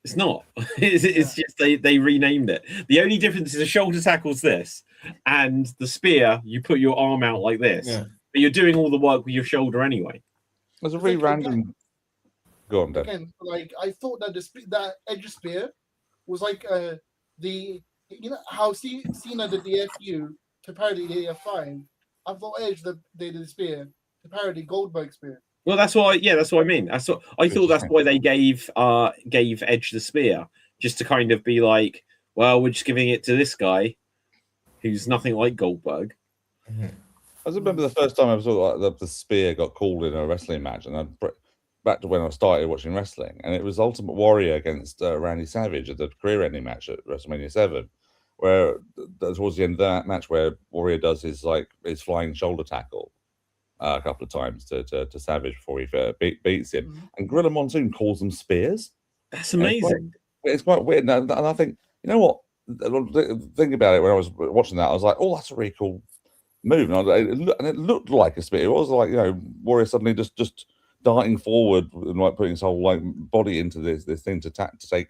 It's not. It's just they renamed it. The only difference is a shoulder tackle's this, and the spear you put your arm out like this, but you're doing all the work with your shoulder anyway. There's a really random. Go on, Dan. Again, like I thought that that Edge spear was like how Cena did the FU to parody the F5. I thought Edge they did the spear to parody Goldberg's spear. Well, that's what I mean. I thought that's why they gave Edge the spear, just to kind of be like, well, we're just giving it to this guy who's nothing like Goldberg. Mm-hmm. I remember the first time I saw the spear got called in a wrestling match, and back to when I started watching wrestling, and it was Ultimate Warrior against Randy Savage at the career-ending match at WrestleMania 7, where towards the end of that match, where Warrior does his flying shoulder tackle a couple of times to Savage before he beats him, and Gorilla Monsoon calls them spears. That's amazing. It's quite weird, and I think, you know what? Think about it. When I was watching that, I was like, "Oh, that's a really cool move," and it looked like a spear. It was like, Warrior suddenly just darting forward and putting his whole body into this thing to take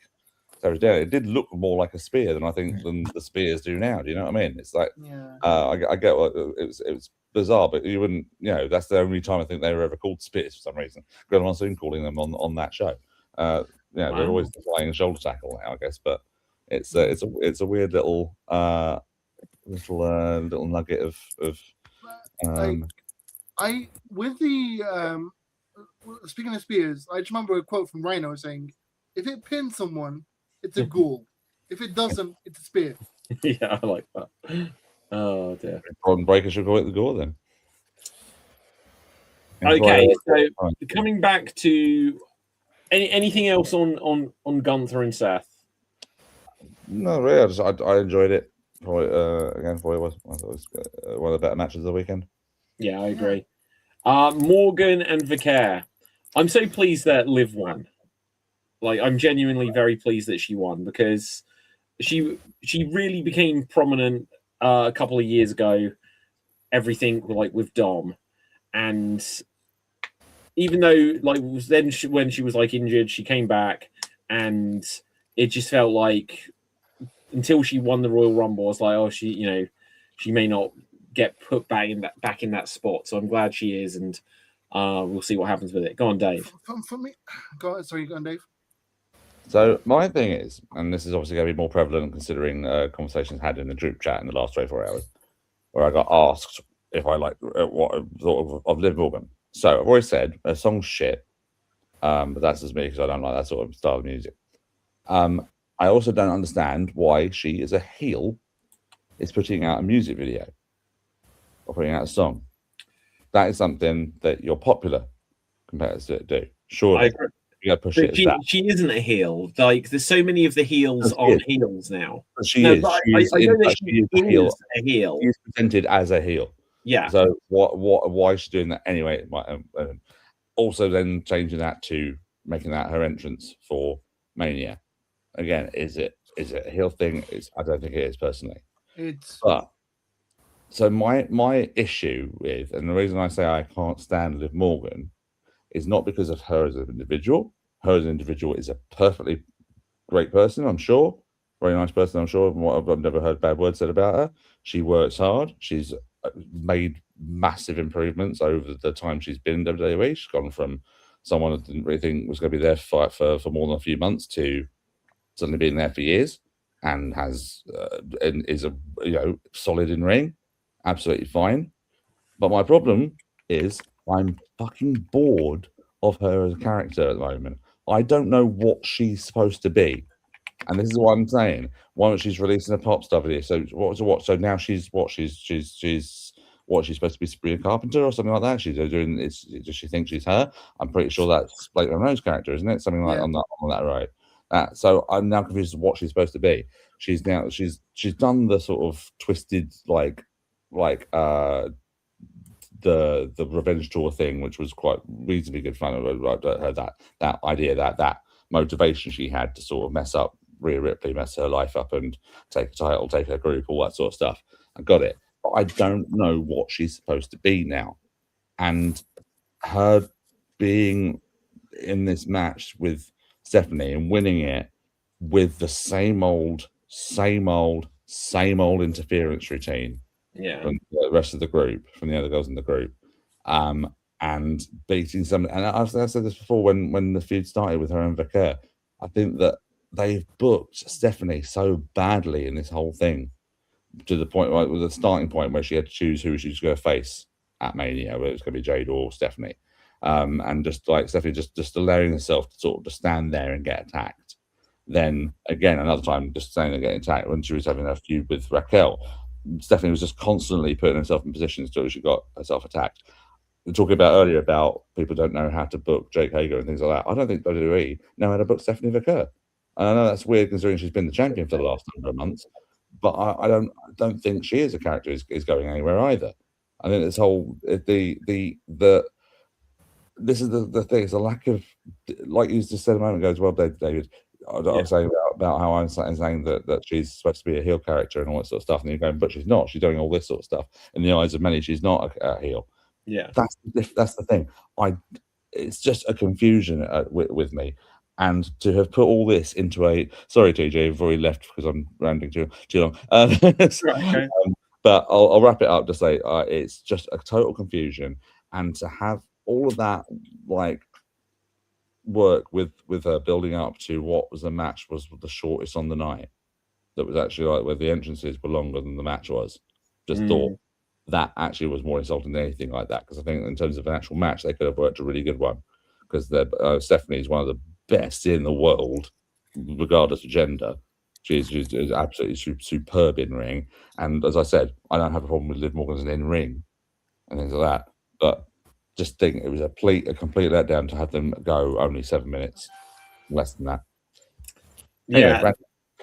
Savage down. It did look more like a spear than I think than the spears do now. Do you know what I mean? It's like I get what it was bizarre, but you wouldn't, that's the only time I think they were ever called Spears for some reason. Going on soon calling them on that show. They're always the flying shoulder tackle now, I guess, but it's a weird little nugget of I with the speaking of Spears, I just remember a quote from Rhino saying, "If it pins someone, it's a ghoul. If it doesn't, it's a spear." Yeah, I like that. Oh dear. Gordon Breaker should call it the gore then. Okay, so coming back to anything else on Gunther and Seth? No, really. I enjoyed it. Probably again, probably was one of the better matches of the weekend. Yeah, I agree. Morgan and Vicaire. I'm so pleased that Liv won. Like, I'm genuinely very pleased that she won because she really became prominent a couple of years ago. Everything like with Dom, and even though like then when she was like injured, she came back, and it just felt like until she won the Royal Rumble, I was like, oh, she may not get put back in that spot. So I'm glad she is, and we'll see what happens with it. Go on, Dave. For me, go on, Dave. So my thing is, and this is obviously going to be more prevalent considering conversations had in the group chat in the last 24 hours, where I got asked if I like what I thought of Liv Morgan. So I've always said her song's shit, but that's just me because I don't like that sort of style of music. I also don't understand why she, as a heel, is putting out a music video or putting out a song. That is something that your popular competitors do. Surely. I agree. You gotta push it. She isn't a heel. Like, there's so many of the heels aren't heels now. But she is. I know that she is a heel. She's presented as a heel. Yeah. So why is she doing that anyway? Also, then changing that to making that her entrance for Mania. Again, is it a heel thing? I don't think it is personally. So my issue with, and the reason I say I can't stand Liv Morgan, is not because of her as an individual. Her as an individual is a perfectly great person, I'm sure. Very nice person, I'm sure. I've never heard bad words said about her. She works hard. She's made massive improvements over the time she's been in WWE. She's gone from someone that didn't really think was going to be there for more than a few months to suddenly being there for years, and has and is a solid in ring, absolutely fine. But my problem is I'm fucking bored of her as a character at the moment. I don't know what she's supposed to be, and this is what I'm saying. Why don't she's releasing a pop star video? So what? So now she's supposed to be Sabrina Carpenter or something like that. She's doing. Does she think she's her? I'm pretty sure that's Blake Monroe's character, isn't it? Something like on that right. So I'm now confused as what she's supposed to be. She's done the sort of twisted like the revenge tour thing, which was quite reasonably good fun. That idea, that motivation she had to sort of mess up Rhea Ripley, mess her life up, and take a title, take her group, all that sort of stuff. I got it, but I don't know what she's supposed to be now. And her being in this match with Stephanie and winning it with the same old interference routine from the rest of the group, from the other girls in the group, and beating some. And I've said this before when the feud started with her and Vicaire. I think that they've booked Stephanie so badly in this whole thing, to the point where with the starting point where she had to choose who she was going to face at Mania, whether it was going to be Jade or Stephanie. And just like Stephanie just allowing herself to sort of just stand there and get attacked. Then again, another time just standing there getting attacked when she was having a feud with Raquel. Stephanie was just constantly putting herself in positions until she got herself attacked. We're talking about earlier about people don't know how to book Jake Hager and things like that. I don't think WWE know how to book Stephanie Vicaire. And I know that's weird considering she's been the champion for the last number of months, but I don't think she as a character is going anywhere either. I think this whole this is the thing. It's a lack of, like you just said a moment ago as well, David. I was saying about how I'm saying that she's supposed to be a heel character and all that sort of stuff, and you're going, but she's not. She's doing all this sort of stuff. In the eyes of many, she's not a heel. Yeah, that's the thing. It's just a confusion with me, and to have put all this into a. Sorry, TJ, I've already left because I'm ranting too long. Right, okay. But I'll wrap it up to say it's just a total confusion, and to have all of that like work with her building up to what was the match was the shortest on the night. That was actually like where the entrances were longer than the match was. Just thought that actually was more insulting than anything like that, because I think in terms of an actual match they could have worked a really good one, because Stephanie is one of the best in the world regardless of gender. She's absolutely superb in ring, and as I said, I don't have a problem with Liv Morgan's in ring and things like that, but just think it was a complete letdown to have them go only 7 minutes, less than that. Yeah.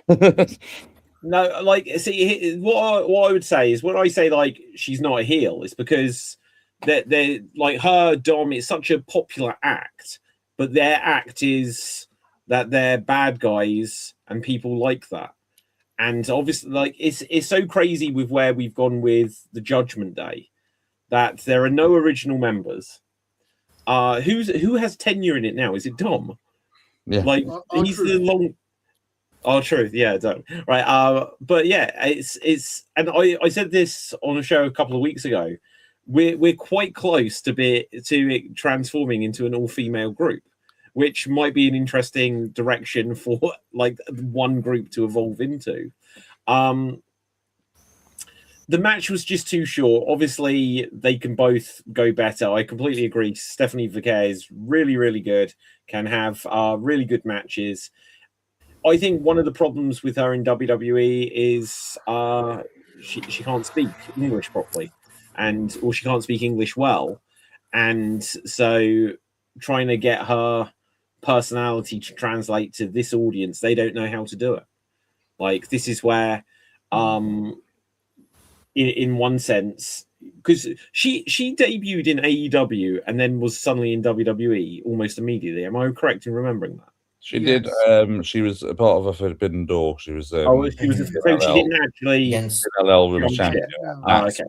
Anyway, No, like, see, what I would say is, when I say like she's not a heel, it's because they're like, her Dom is such a popular act, but their act is that they're bad guys and people like that. And obviously, like, it's so crazy with where we've gone with the Judgment Day that there are no original members. Who has tenure in it now? Is it Dom? Yeah. Like, he's the long. Oh, truth, yeah, don't right. But yeah, it's, and I said this on a show a couple of weeks ago. We're quite close to it transforming into an all-female group, which might be an interesting direction for like one group to evolve into. The match was just too short. Obviously, they can both go better. I completely agree. Stephanie Vicaire is really, really good. Can have really good matches. I think one of the problems with her in WWE is she can't speak English properly, or she can't speak English well, and so trying to get her personality to translate to this audience, they don't know how to do it. Like, this is where, in one sense, because she debuted in AEW and then was suddenly in WWE almost immediately. Am I correct in remembering that? She did. She was a part of a Forbidden Door. She was. She was. So she didn't actually. LL Women's jump Champion. ship.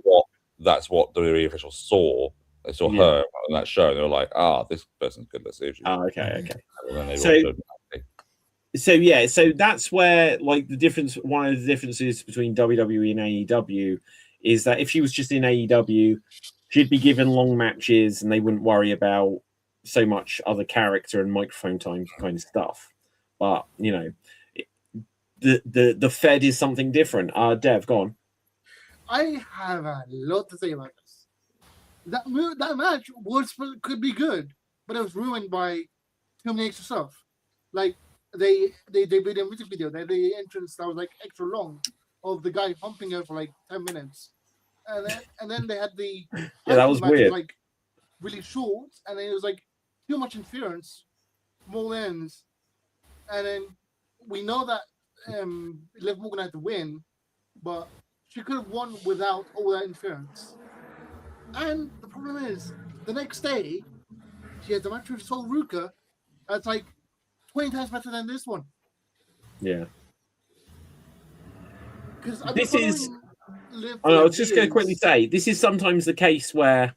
That's what the WWE officials saw. They saw her on that show. And they were like, "This person's good. Let's see if she's." Okay. And then So that's where, like, the difference. One of the differences between WWE and AEW is that if she was just in AEW, she'd be given long matches, and they wouldn't worry about so much other character and microphone time kind of stuff. But you know, the Fed is something different. Dev, go on. I have a lot to say about this. That match could be good, but it was ruined by too many extra stuff. Like they made a music video. They had the entrance that was like extra long of the guy humping her for like 10 minutes, and then they had the that was weird. Like really short, and then it was like too much interference, more ends, and then we know that Liv Morgan had to win, but she could have won without all that interference. And the problem is, the next day, she had the match with Sol Ruka that's like 20 times better than this one. Yeah. Because this is. I was just going to quickly say, this is sometimes the case where,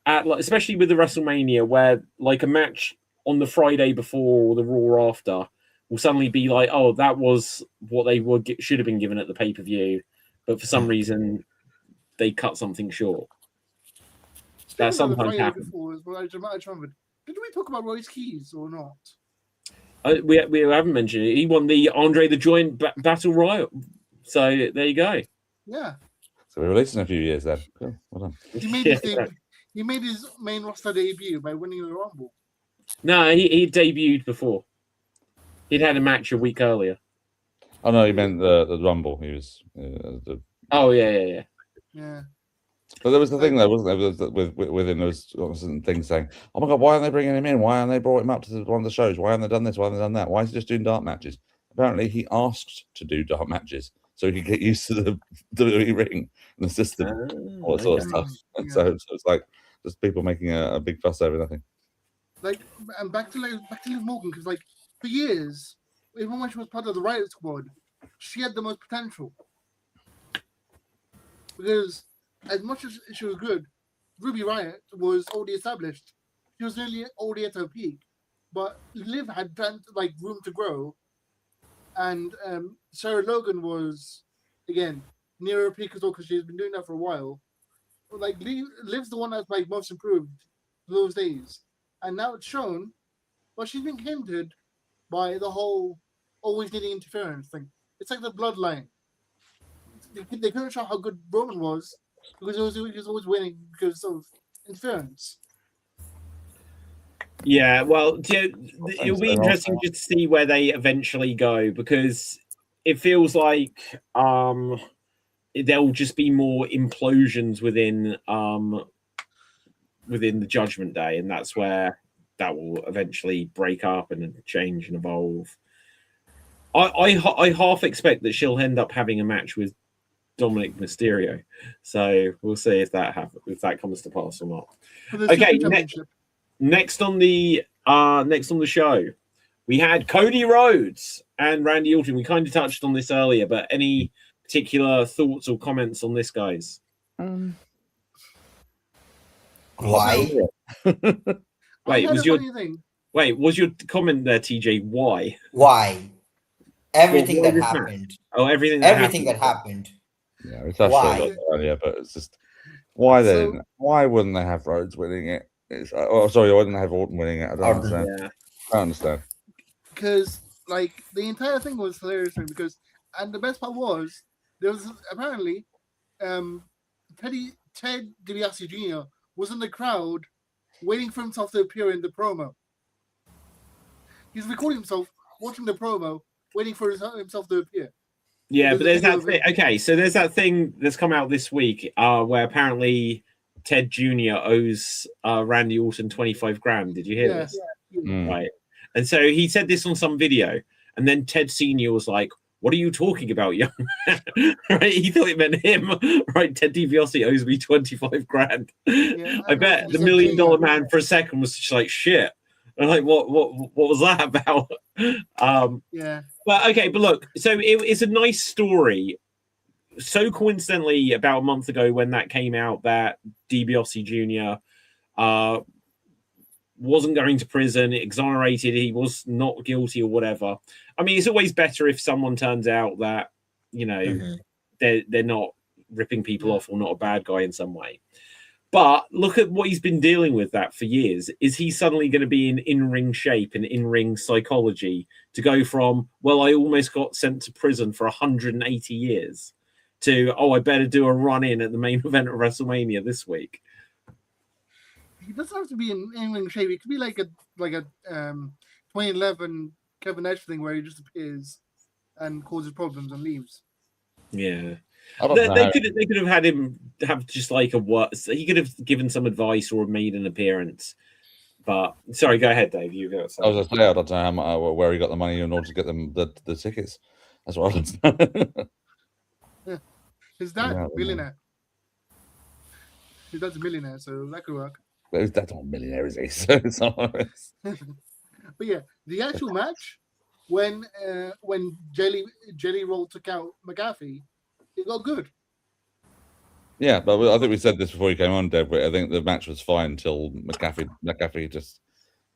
especially with the WrestleMania, where like a match on the Friday before or the Raw after will suddenly be like, oh, that was what they should have been given at the pay-per-view, but for some reason they cut something short. That sometimes happens. I remembered. Did we talk about Royce Keys or not? We haven't mentioned it. He won the Andre the Giant Battle Royal. So there you go. Yeah. So we released in a few years then. Cool. Well done. He made his main roster debut by winning the Rumble. No, he debuted before. He'd had a match a week earlier. Oh no, he meant the Rumble. He was. Oh yeah. But there was the thing though, wasn't there? With him, there was things saying, "Oh my god, why aren't they bringing him in? Why aren't they brought him up to one of the shows? Why haven't they done this? Why haven't they done that? Why is he just doing dark matches?" Apparently, he asked to do dark matches so he could get used to the WWE ring and the system, all that sort of stuff. And so it's like just people making a big fuss over nothing. Like, and back to Liv Morgan, because like for years, even when she was part of the Riot Squad, she had the most potential. Because as much as she was good, Ruby Riott was already established. She was nearly already at her peak, but Liv had like room to grow, and Sarah Logan was again near her peak as well because she's been doing that for a while. Like Liv's the one that's like most improved those days, and now it's shown. But she's been hindered by the whole always needing interference thing. It's like the bloodline. They couldn't show how good Roman was because he was always winning because of interference. Yeah, well, it'll be interesting just to see where they eventually go because it feels like there'll just be more implosions within the Judgment Day, and that's where that will eventually break up and change and evolve. I half expect that she'll end up having a match with Dominic Mysterio, so we'll see if that comes to pass or not. Okay, next on the show, we had Cody Rhodes and Randy Orton. We kind of touched on this earlier, but any particular thoughts or comments on this, guys? Why? Was your comment there, TJ? Why? Why? Everything that happened. Oh, everything that happened. Yeah, we touched on it earlier, but it's just why wouldn't they have Rhodes winning it? Why wouldn't they have Orton winning it? I don't understand. Yeah. I don't understand. Because like the entire thing was hilarious because, and the best part was there was apparently Ted DiBiase Jr. was in the crowd waiting for himself to appear in the promo. He's recording himself, watching the promo, waiting for himself to appear. Yeah, but there's that thing. Okay, so there's that thing that's come out this week where apparently Ted Jr. owes Randy Orton $25,000. Did you hear this? Yeah. Right. And so he said this on some video, and then Ted Sr. was like, "What are you talking about, young man?" Right? He thought it meant him. Right? Ted DiBiase owes me $25,000. Yeah, I bet the $1 million man for a second was just like, "Shit." And like, what was that about? Yeah. But okay, but look, so it's a nice story. So coincidentally, about a month ago when that came out, that DiBiase Jr. Wasn't going to prison, exonerated, he was not guilty or whatever. I mean, it's always better if someone turns out that, you know, they're not ripping people off or not a bad guy in some way. But look at what he's been dealing with that for years. Is he suddenly going to be in in-ring shape and in-ring psychology to go from, well, I almost got sent to prison for 180 years to, oh, I better do a run-in at the main event of WrestleMania this week? He doesn't have to be in in-ring shape. It could be like a 2011 Kevin Nash thing where he just appears and causes problems and leaves. Yeah. They could have had him have just like a what? He could have given some advice or made an appearance. But sorry, go ahead, Dave. You go. I was going to say I don't know where he got the money in order to get them the tickets. That's what I was. Yeah, his dad, billionaire. His dad's a millionaire, so that could work. But his dad's not a millionaire, is he? So it's not. But yeah, the actual match when Jelly Roll took out McAfee. It got good. Yeah, but I think we said this before you came on, Deb. I think the match was fine until McAfee just,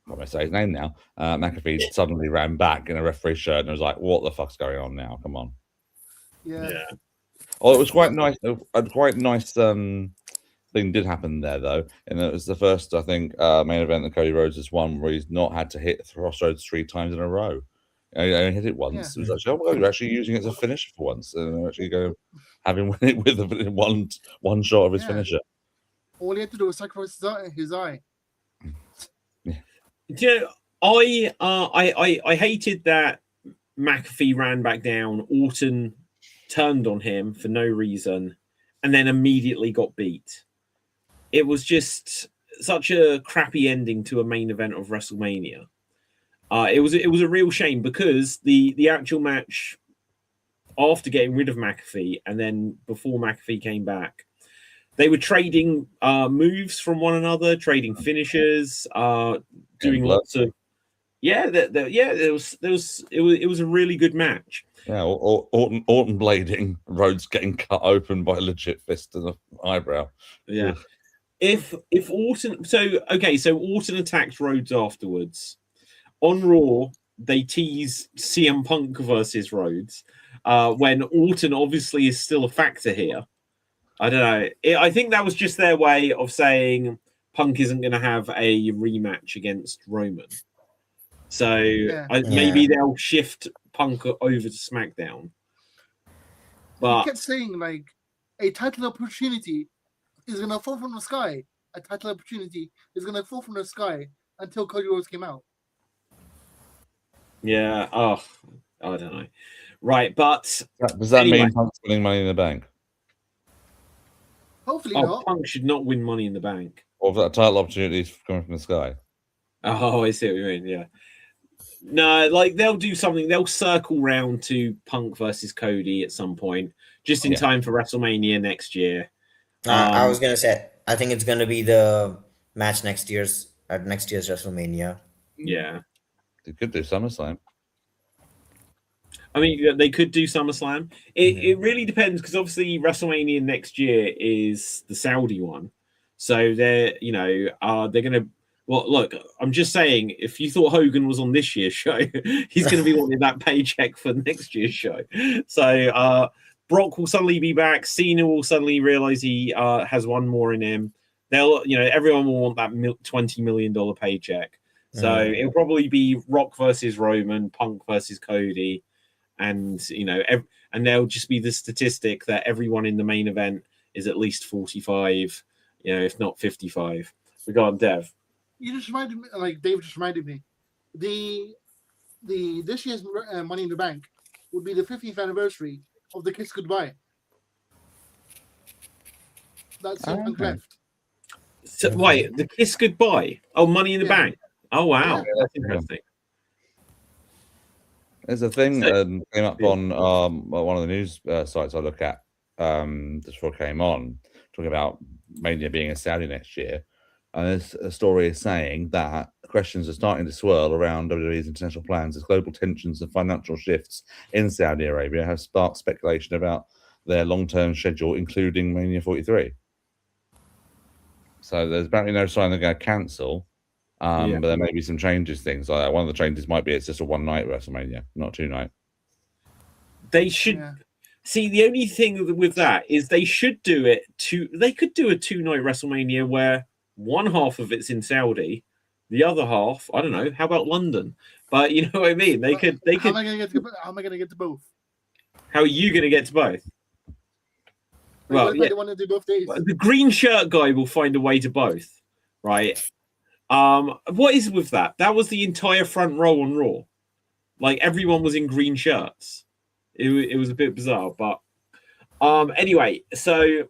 I'm going to say his name now. McAfee suddenly ran back in a referee shirt and was like, "What the fuck's going on now? Come on." Yeah. Oh, it was quite nice. A quite nice thing did happen there though, and it was the first, I think, main event that Cody Rhodes has won where he's not had to hit Crossroads 3 times in a row. I hit it once. Yeah. It was actually, oh, you're actually using it as a finisher for once, and actually go having win it with one shot of his finisher. All he had to do was sacrifice his eye. Yeah. You know, I hated that McAfee ran back down. Orton turned on him for no reason, and then immediately got beat. It was just such a crappy ending to a main event of WrestleMania. It was a real shame because the actual match after getting rid of McAfee and then before McAfee came back, they were trading moves from one another, trading finishes, doing lots of it was a really good match. Yeah, Orton blading, Rhodes getting cut open by a legit fist in the eyebrow. Yeah. If Orton so Orton attacked Rhodes afterwards. On Raw, they tease CM Punk versus Rhodes. when Orton obviously is still a factor here. I don't know. I think that was just their way of saying Punk isn't going to have a rematch against Roman. So maybe they'll shift Punk over to SmackDown. But he kept saying like a title opportunity is gonna fall from the sky. A title opportunity is gonna fall from the sky until Cody Rhodes came out. yeah, I don't know. Right, but Does that anyway. mean Punk's winning Money in the Bank? Hopefully not. Punk should not win Money in the Bank. Or if that title opportunity is coming from the sky? Oh, I see what you mean. Yeah. No, like they'll do something. They'll circle round to Punk versus Cody at some point, just in time for WrestleMania next year. I was gonna say, I think it's gonna be the match next year's WrestleMania. Yeah, They could do SummerSlam. I mean, they could do SummerSlam. It really depends because obviously WrestleMania next year is the Saudi one, so they're gonna. Well, look, I'm just saying, if you thought Hogan was on this year's show, he's going to be wanting that paycheck for next year's show. So Brock will suddenly be back. Cena will suddenly realize he has one more in him. Everyone will want that $20 million paycheck. So it'll probably be Rock versus Roman, Punk versus Cody, and and there'll just be the statistic that everyone in the main event is at least 45, if not 55. We got Dev. You just reminded me, like Dave just reminded me, this year's Money in the Bank would be the 50th anniversary of the Kiss Goodbye. That's Punk left. So, wait, the Kiss Goodbye? Oh, Money in the Bank. Oh, wow. Yeah, that's interesting. There's a thing that came up on one of the news sites I look at just before I came on, talking about Mania being in Saudi next year. And this story is saying that questions are starting to swirl around WWE's international plans as global tensions and financial shifts in Saudi Arabia have sparked speculation about their long-term schedule, including Mania 43. So there's apparently no sign they're going to cancel, but there may be some changes, things like that. One of the changes might be it's just a one-night WrestleMania, not two-night. They should... Yeah. See, the only thing with that is they should do it they could do a two-night WrestleMania where one half of it's in Saudi, the other half, I don't know. How about London? But you know what I mean. They could. How am I going to get to both? How are you going to get to both? Well, I want to do both days. The green shirt guy will find a way to both, right? What is with that? That was the entire front row on Raw. Like everyone was in green shirts. It was a bit bizarre, but anyway. So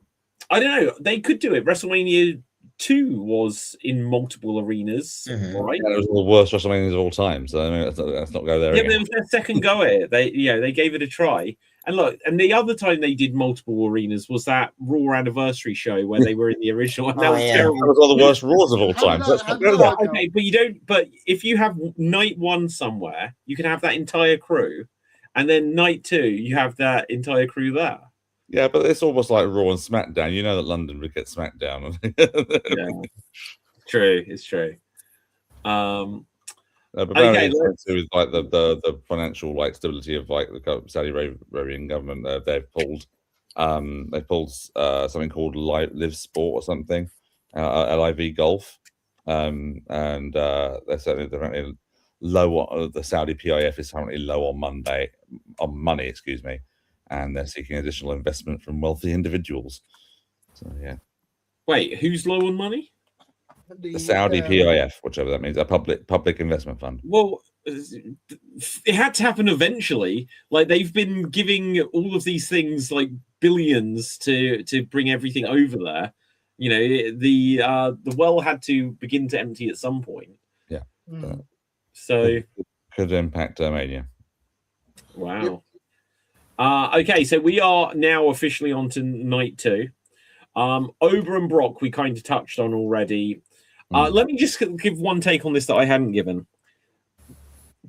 I don't know. They could do it. WrestleMania 2 was in multiple arenas, right? Yeah, it was the worst WrestleManias of all time. So I mean, let's not go there. Yeah, but it was their second go at it. They gave it a try. And look, and the other time they did multiple arenas was that Raw anniversary show where they were in the original. And that was terrible. That was one of the worst Raws of all time. So let's not go there. Okay, but you don't. But if you have night one somewhere, you can have that entire crew, and then night two, you have that entire crew there. Yeah, but it's almost like Raw and SmackDown. You know that London would get SmackDown. Yeah, true. It's true. But apparently it's to do with like the financial stability of the Saudi Arabian government. They've pulled something called Live Sport or something, LIV Golf, and they're certainly low on the Saudi PIF is currently low on money, excuse me. And they're seeking additional investment from wealthy individuals. So yeah. Wait, who's low on money? The Saudi PIF, whichever that means, a public investment fund. Well, it had to happen eventually. Like they've been giving all of these things like billions to bring everything over there. You know, the well had to begin to empty at some point. Yeah. So it could impact Mania. Wow. Okay, so we are now officially on to night 2. Ober and Brock we kind of touched on already. Let me just give one take on this that I hadn't given.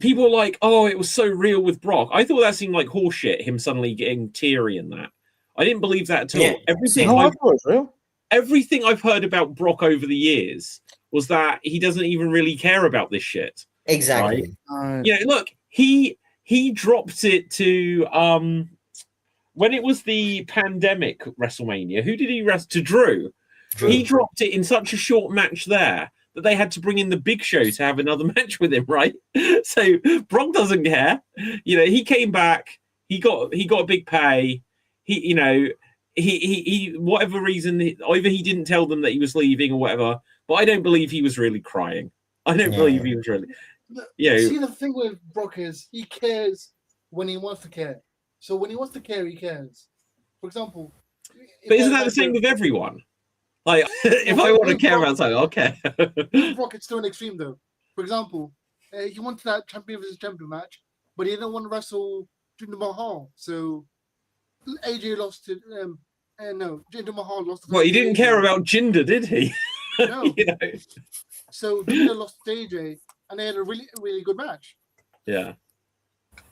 People are like, oh, it was so real with Brock. I thought that seemed like horseshit, him suddenly getting teary in that. I didn't believe that at all. Yeah. Everything I thought it was real. Everything I've heard about Brock over the years was that he doesn't even really care about this shit. Exactly. Right? Look, he dropped it to when it was the pandemic WrestleMania, who did he wrestle to? Drew. Drew. He dropped it in such a short match there that they had to bring in the Big Show to have another match with him, right? So Brock doesn't care. You know, he came back. He got a big pay. He whatever reason, either he didn't tell them that he was leaving or whatever. But I don't believe he was really crying. I don't believe he was really. Yeah. See, the thing with Brock is he cares when he wants to care. So when he wants to care, he cares. For example, But isn't that the same with everyone? Like, if I want to care about something, I'll care. Brock, it's still an extreme though. For example, he wanted that champion versus champion match, but he didn't want to wrestle Jinder Mahal. So AJ lost to no, Jinder Mahal lost. Well, he didn't care about Jinder, did he? No. You know? So Jinder lost to AJ, and they had a really, really good match. Yeah.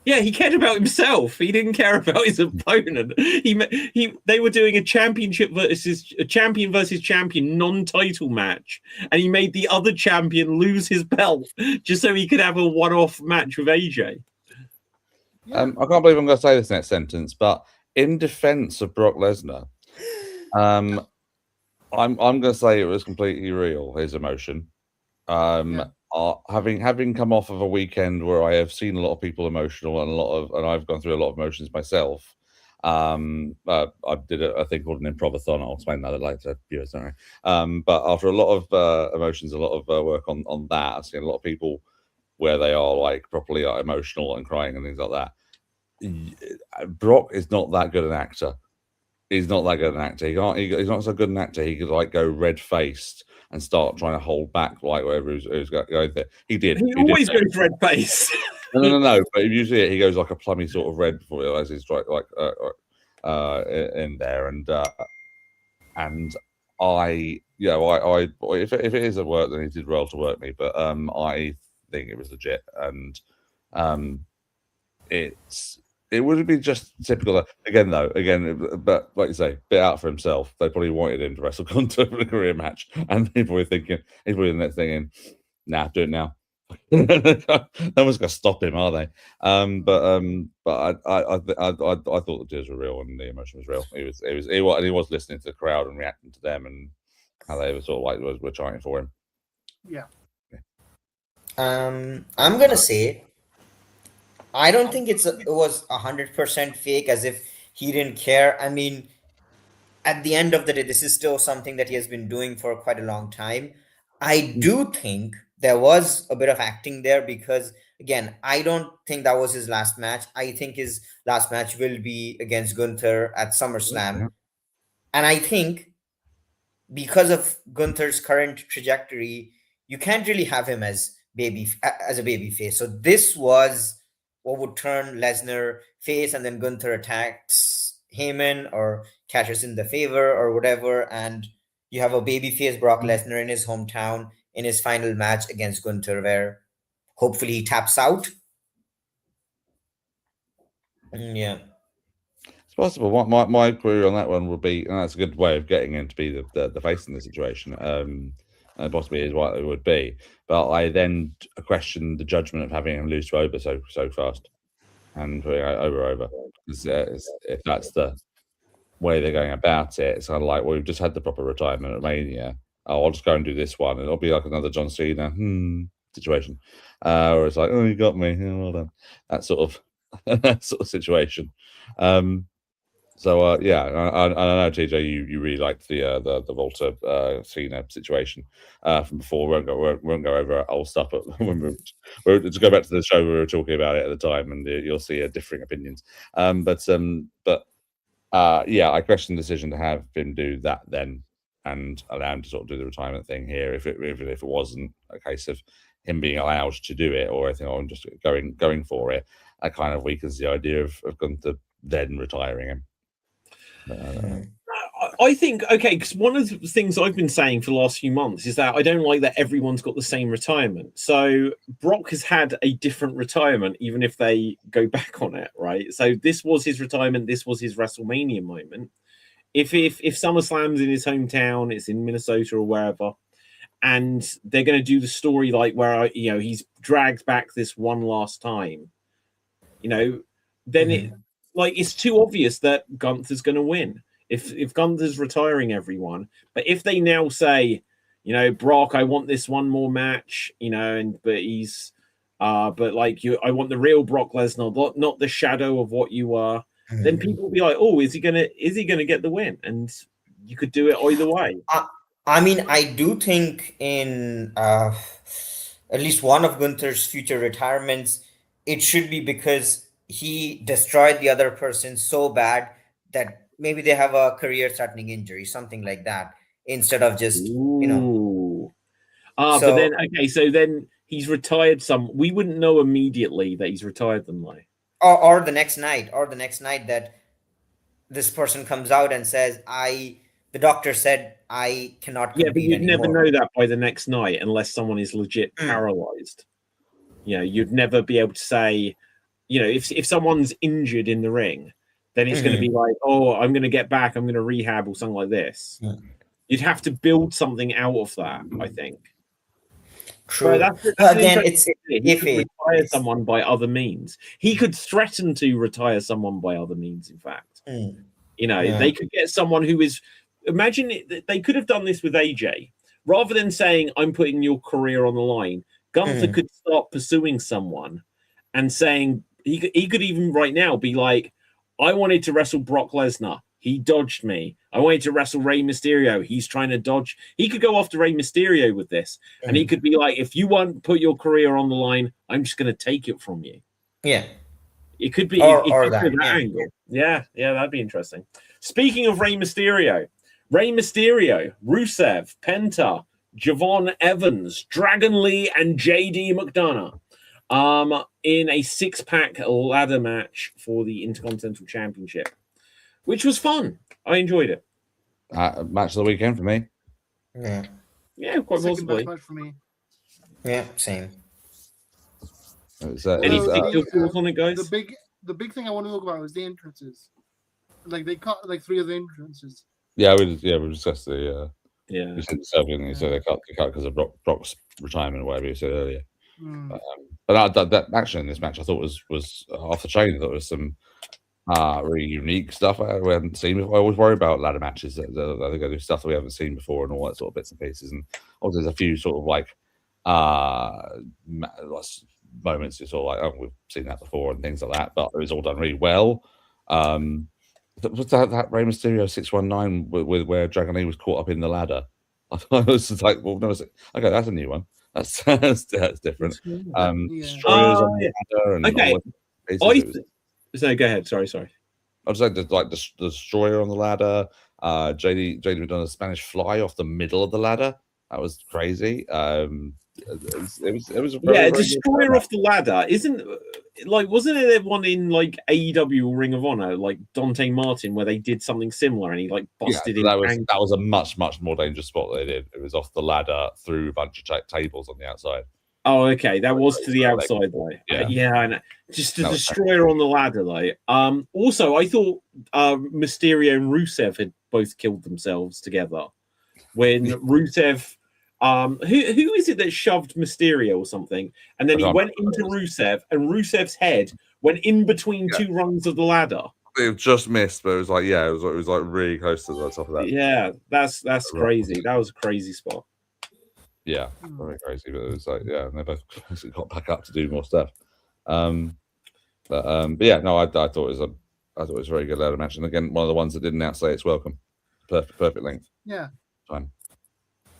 Yeah, he cared about himself. He didn't care about his opponent. They were doing a champion versus champion non-title match, and he made the other champion lose his belt just so he could have a one-off match with AJ. Yeah. I can't believe I'm going to say this next sentence, but in defense of Brock Lesnar, I'm going to say it was completely real, his emotion. Having come off of a weekend where I have seen a lot of people emotional and I've gone through a lot of emotions myself. I did a thing called an improvathon. I'll explain that later, viewers, don't worry. But after a lot of emotions, a lot of work on that, I've seen a lot of people where they are like properly emotional and crying and things like that. Brock is not that good an actor. He's not that good an actor. He's not so good an actor. He could like go red faced and start trying to hold back like whatever he was going there. He did. He always goes red face. No. But if you see it, he goes like a plummy sort of red before he realizes he's like in there. And if it is a work, then he did well to work me. But I think it was legit, and it would be just typical. But like you say, bit out for himself. They probably wanted him to wrestle Gunther in a career match, and he's probably the next thing in, nah, do it now. No one's gonna stop him, are they? But I thought the tears were real and the emotion was real. He was listening to the crowd and reacting to them and how they were sort of like were chanting for him. Yeah. I'm gonna say I don't think it was 100% fake, as if he didn't care. I mean, at the end of the day, this is still something that he has been doing for quite a long time. I do think there was a bit of acting there because, again, I don't think that was his last match. I think his last match will be against Gunther at SummerSlam. Yeah. And I think because of Gunther's current trajectory, you can't really have him as a baby face. So this was what would turn Lesnar face, and then Gunther attacks Heyman or catches in the favor or whatever, and you have a babyface Brock Lesnar in his hometown in his final match against Gunther, where hopefully he taps out. Yeah. It's possible. My query on that one would be, and that's a good way of getting him to be the face in the situation. And possibly is what it would be. But I then question the judgment of having him lose to Oba so fast and putting over. If that's the way they're going about it, it's kind of like, well, we've just had the proper retirement at Mania. I'll just go and do this one, and it'll be like another John Cena situation, or it's like, oh, you got me, well done, that sort of situation. So yeah, I know, TJ, you really liked the Volta Cena situation from before. Won't go over old stuff, but when we're to go back to the show, we were talking about it at the time, and you'll see differing opinions. But yeah, I question the decision to have him do that then, and allow him to sort of do the retirement thing here. If it wasn't a case of him being allowed to do it, or I think I'm just going for it, that kind of weakens the idea of Gunther then retiring him. I think, okay, because one of the things I've been saying for the last few months is that I don't like that everyone's got the same retirement. So Brock has had a different retirement, even if they go back on it, right? So this was his retirement. This was his WrestleMania moment. If SummerSlam's in his hometown, it's in Minnesota or wherever, and they're going to do the story like where he's dragged back this one last time, then like it's too obvious that Gunther's going to win. If Gunther's retiring everyone, but if they now say, Brock, I want this one more match, but he's, but like I want the real Brock Lesnar, not the shadow of what you are. Then people will be like, oh, is he gonna get the win? And you could do it either way. I mean, I do think in at least one of Gunther's future retirements, it should be because he destroyed the other person so bad that maybe they have a career-threatening injury, something like that, instead of just, Ooh. But So- then okay, so then he's retired we wouldn't know immediately that he's retired them though. or the next night, that this person comes out and says, the doctor said I cannot compete Yeah, but you'd never anymore. know that by the next night unless someone is legit paralyzed. You'd never be able to say, if someone's injured in the ring, then it's going to be like, oh, I'm going to get back, I'm going to rehab or something like this. You'd have to build something out of that, I think. True. But that's Again, it's he could retire someone by other means. He could threaten to retire someone by other means, in fact. They could get someone who is, imagine they could have done this with AJ. Rather than saying, I'm putting your career on the line, Gunther could start pursuing someone and saying, he could even right now be like, I wanted to wrestle Brock Lesnar. He dodged me. I wanted to wrestle Rey Mysterio. He's trying to dodge. He could go after Rey Mysterio with this. And he could be like, if you want to put your career on the line, I'm just going to take it from you. Yeah. It could be Or that that angle. Yeah, that'd be interesting. Speaking of Rey Mysterio, Rusev, Penta, Javon Evans, Dragon Lee, and JD McDonough in a 6-pack ladder match for the Intercontinental Championship, which was fun. I enjoyed it. Match of the weekend for me. Yeah, quite Second possibly. best match for me. Yeah, same. Anything your thoughts on it, guys? The big thing I want to talk about is the entrances. Like they cut like 3 of the entrances. we discussed the Yeah. you said the Serbian, so they cut because of Brock's retirement or whatever you said earlier. But that action in this match I thought was off the chain. I thought it was some really unique stuff I hadn't seen before. I always worry about ladder matches that they go do stuff that we haven't seen before and all that sort of bits and pieces. And also there's a few sort of like moments it's all like, oh, we've seen that before and things like that, but it was all done really well. Was that Rey Mysterio 619 with where Dragon Lee was caught up in the ladder? I thought it was like, well, no, okay, that's a new one. That's different. Destroyers on the ladder and okay. So go ahead. Sorry. I was saying, like the Destroyer on the ladder, JD McDonough's Spanish Fly off the middle of the ladder. That was crazy. It was a very Destroyer off the ladder wasn't there one in like AEW or Ring of Honor, like Dante Martin, where they did something similar and he like busted in. That was a much more dangerous spot they did. It was off the ladder through a bunch of tables on the outside. Oh, okay, that was to the outside though. Yeah, I know. Just a Destroyer on the ladder though. Also, I thought Mysterio and Rusev had both killed themselves together when Rusev. Who is it that shoved Mysterio or something? And then he went into Rusev, and Rusev's head went in between 2 rungs of the ladder. It just missed, but it was like, it was like really close to the top of that. Yeah, that's crazy. That was a crazy spot. Yeah, very crazy. But it was like, and they both got back up to do more stuff. But yeah, no, I thought it was a very good ladder match, and again, one of the ones that didn't outsay its welcome. Perfect length. Yeah. Fine.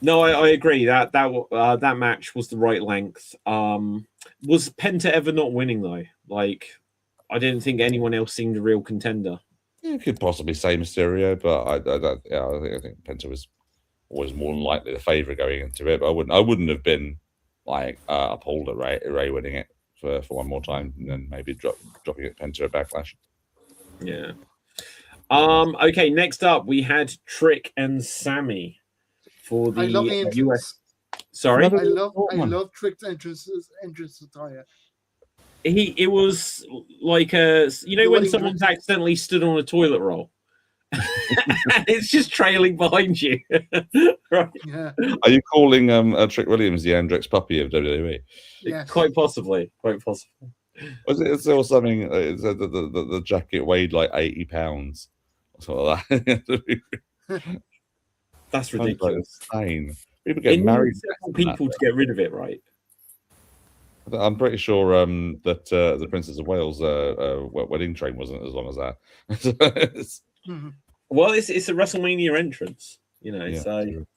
No, I agree that match was the right length. Was Penta ever not winning though? Like, I didn't think anyone else seemed a real contender. You could possibly say Mysterio, but I think Penta was always more than likely the favourite going into it. But I wouldn't have been like appalled at Ray winning it for one more time, and then maybe dropping it Penta at Backlash. Yeah. Okay. Next up, we had Trick and Sammy. For the I love the US. Sorry, I love Trick's entrance attire. It was like when someone's accidentally stood on a toilet roll. It's just trailing behind you. Right. Yeah. Are you calling Trick Williams the Andrex puppy of WWE? Yes. Quite possibly. Was it still something? It said that the jacket weighed like 80 pounds or something like that. That's Sounds like ridiculous. insane. People get It married. needs several less than that, people to get rid of it, right? though. I'm pretty sure that the Princess of Wales wedding train wasn't as long as that. Mhm. Well, it's a WrestleMania entrance, you know, Yeah, so true.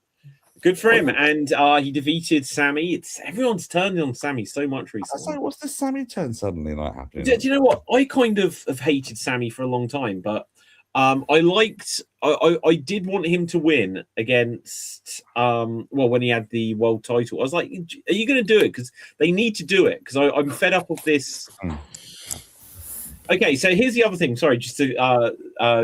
good for him. Well, And he defeated Sammy. It's everyone's turned on Sammy so much I recently. say, what's this Sammy turn suddenly like happening? Do you know what? I kind of have hated Sammy for a long time, but I did want him to win against well, when he had the world title. I was like, are you going to do it? Because they need to do it. Because I'm fed up of this. Okay, so here's the other thing. Sorry, just to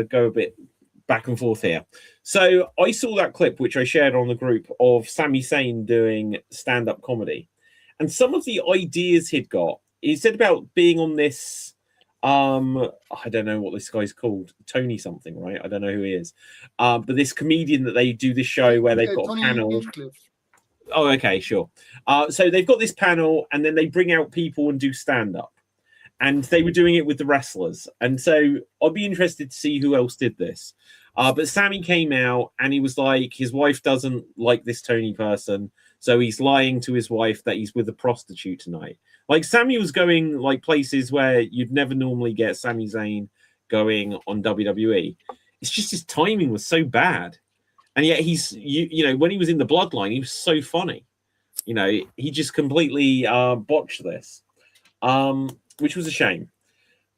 go a bit back and forth here. So I saw that clip which I shared on the group of Sami Zayn doing stand-up comedy, and some of the ideas he'd got. He said about being on this. I don't know what this guy's called, Tony something, right? I don't know who he is. But this comedian that they do this show where they've got Tony a panel. Hinchcliffe. Oh, okay, sure. So they've got this panel, and then they bring out people and do stand-up. And they were doing it with the wrestlers. And so I'd be interested to see who else did this. But Sammy came out and he was like, his wife doesn't like this Tony person. So he's lying to his wife that he's with a prostitute tonight. Like Sammy was going like places where you'd never normally get Sami Zayn going on WWE. It's just his timing was so bad. And yet you know, when he was in the bloodline, he was so funny. You know, he just completely botched this. Which was a shame.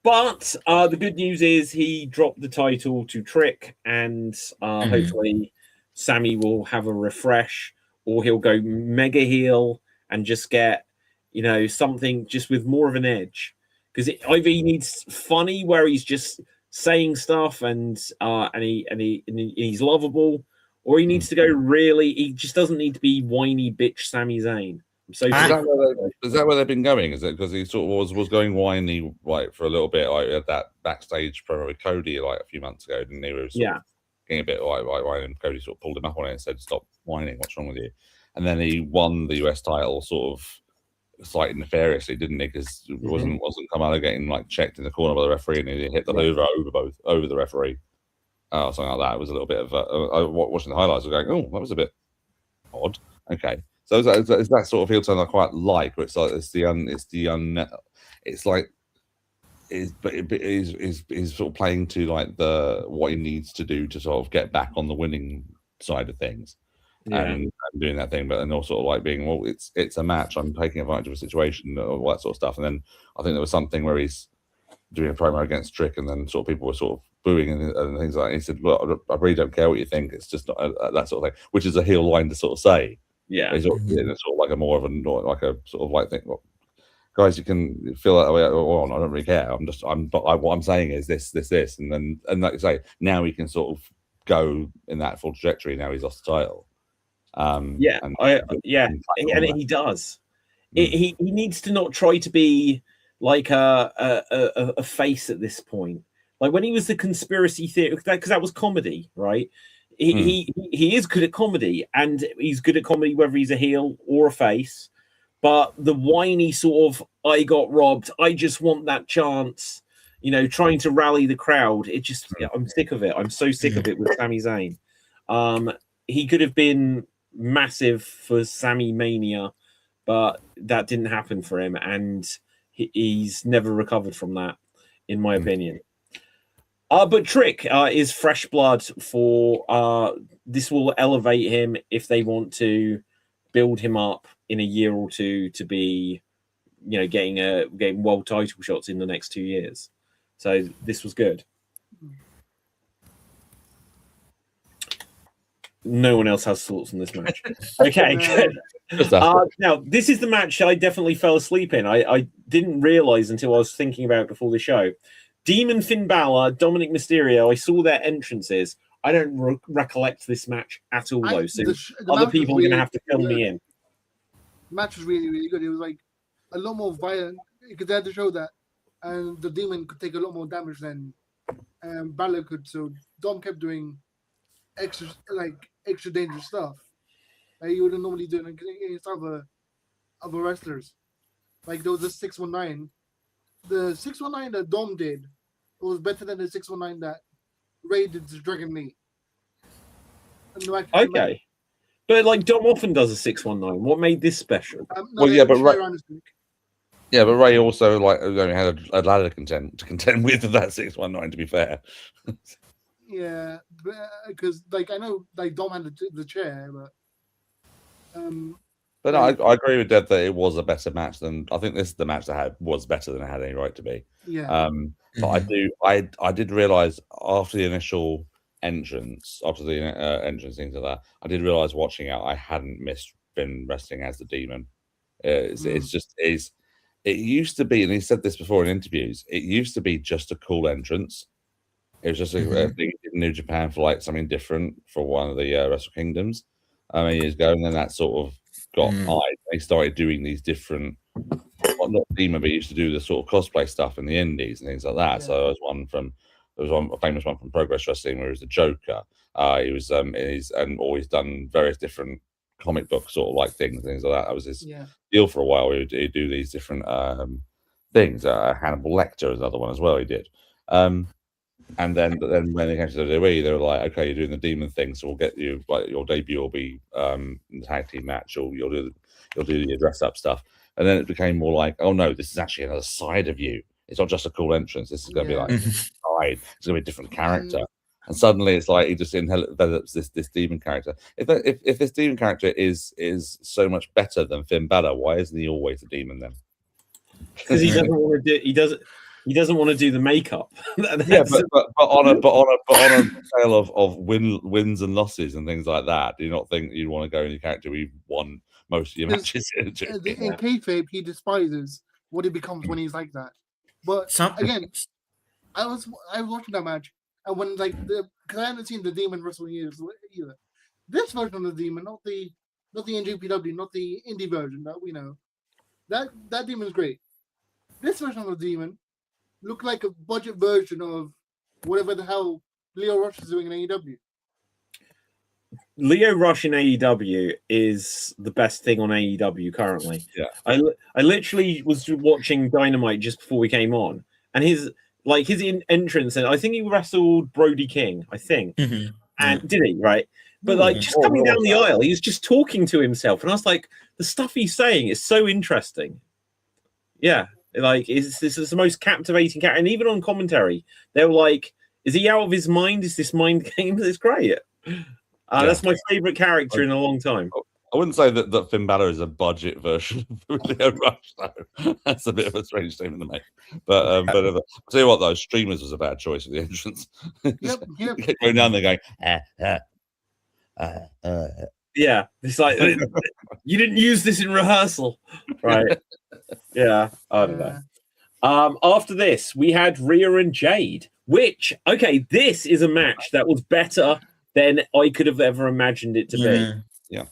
But the good news is he dropped the title to Trick, and hopefully Sammy will have a refresh, or he'll go mega heel and just get, you know, something just with more of an edge. Because either he needs funny where he's just saying stuff and he's lovable, or he needs to go really. He just doesn't need to be whiny bitch Sami Zayn. I'm so Is that where they've been going? Is it because he sort of was going whiny like for a little bit, like at that backstage promo with Cody like a few months ago, didn't he? He was sort of getting a bit like whiny, and Cody sort of pulled him up on it and said, "Stop whining. What's wrong with you?" And then he won the US title sort of slightly nefariously, didn't he? Because wasn't Kamala getting like checked in the corner by the referee, and he hit the Hoover over the referee, or something like that. It was a little bit of watching the highlights. I was going, "Oh, that was a bit odd." Okay. So is that sort of heel turn I quite like, where it's like it's sort of playing to like what he needs to do to sort of get back on the winning side of things, and doing that thing, but then also sort of like being, well, it's a match. I'm taking advantage of a situation, all that sort of stuff. And then I think there was something where he's doing a promo against Trick, and then sort of people were sort of booing and things like that. He said, "Look, I really don't care what you think. It's just not that sort of thing," which is a heel line to sort of say. Yeah, it's sort of like a more of a like a sort of like thing. Well, guys, you can feel that way. Well, I don't really care. What I'm saying is this, and like you say, now he can sort of go in that full trajectory. Now he's lost the title. And he does. He needs to not try to be like a face at this point. Like when he was the conspiracy theory, because that was comedy, right? He is good at comedy, and he's good at comedy whether he's a heel or a face. But the whiny sort of "I got robbed, I just want that chance," you know, trying to rally the crowd. It just, I'm sick of it. I'm so sick of it with Sami Zayn. He could have been massive for Sammy Mania, but that didn't happen for him, and he's never recovered from that, in my opinion. But Trick is fresh blood for this will elevate him if they want to build him up in a year or two to be, you know, getting world title shots in the next 2 years. So this was good. No one else has thoughts on this match. Okay, good. Now, this is the match I definitely fell asleep in. I didn't realize until I was thinking about it before the show. Demon Finn Balor, Dominic Mysterio, I saw their entrances. I don't recollect this match at all, though. So other people are going to have to fill me in. The match was really, really good. It was like a lot more violent because they had to show that, and the Demon could take a lot more damage than Balor could. So Dom kept doing extra dangerous stuff that he wouldn't normally do against other wrestlers. Like there was a 619 the 619 that Dom did was better than the 619 that Ray did to Dragon Lee. And the match was Okay. But like Dom often does a 619. What made this special? Well, yeah, but Ray, yeah, but Ray also like only had a ladder to contend with that 619. To be fair, yeah, because like I know like Dom had the chair, but but no, I agree with Dev that it was a better match than I think this is the match that was better than it had any right to be. Yeah. But I did realize after the initial entrance, after the entrance into that, I did realize watching out I hadn't missed Finn wrestling as the Demon. It's just it used to be, and he said this before in interviews. It used to be just a cool entrance. It was just a thing in New Japan for like something different for one of the Wrestle Kingdoms many years ago, and then that sort of got eyed. They started doing these different, well, not Demon, but he used to do the sort of cosplay stuff in the indies and things like that. Yeah. So there was a famous one from Progress Wrestling where he was the Joker. He was he's always done various different comic book sort of like things like that. That was his deal for a while. He'd do these different things. Hannibal Lecter is another one as well. He did. And then when they came to the WWE, they were like, okay, you're doing the Demon thing, so we'll get you, like, your debut will be in the tag team match, or you'll do your dress up stuff. And then it became more like, oh no, this is actually another side of you. It's not just a cool entrance. This is going to be like a side. It's going to be a different character. And suddenly it's like he just develops this Demon character. If this Demon character is so much better than Finn Balor, why isn't he always a Demon then? Because he doesn't want to do. He doesn't want to do the makeup. Yeah, but on a scale of wins and losses and things like that, do you not think you'd want to go in your character where you've won most of your matches? In kayfabe, he despises what he becomes when he's like that. But again, I was watching that match, and when because I hadn't seen the Demon wrestle years either. This version of the Demon, not the NJPW, not the indie version that we know, that Demon's great. This version of the Demon looked like a budget version of whatever the hell Leo Rush is doing in AEW. Leo Rush in AEW is the best thing on AEW currently. Yeah, I literally was watching Dynamite just before we came on, and his entrance, and I think he wrestled Brody King, I think, and did he right? But just coming down the aisle, he was just talking to himself, and I was like, the stuff he's saying is so interesting. Yeah. Like, this is the most captivating character. And even on commentary, they were like, is he out of his mind? Is this mind game? It's great. That's my favorite character in a long time. I wouldn't say that Finn Balor is a budget version of Leo Rush, though. That's a bit of a strange statement to make. But I'll tell you what, though, Streamers was a bad choice for the entrance. Yep. Going down there going, yeah, it's like, you didn't use this in rehearsal. Right. Yeah, I don't know. After this, we had Rhea and Jade, which, okay, this is a match that was better than I could have ever imagined it to be. Yeah.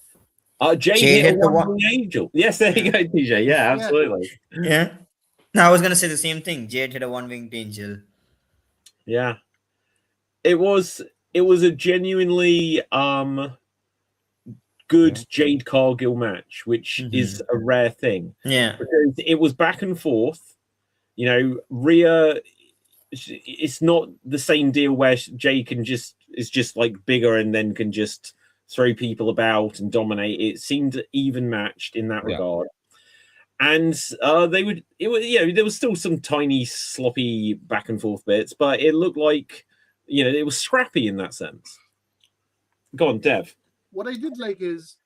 Jade hit a one-winged angel. Yes, there you go, DJ. Yeah, absolutely. Yeah. No, I was going to say the same thing. Jade hit a one-winged angel. Yeah. It was a genuinely good Jade Cargill match, which is a rare thing. Yeah, because it was back and forth. You know, Rhea, it's not the same deal where Jade is just like bigger and then can just throw people about and dominate. It seemed even matched in that regard. And there was still some tiny sloppy back and forth bits, but it looked like, it was scrappy in that sense. Go on, Dev. What I did like is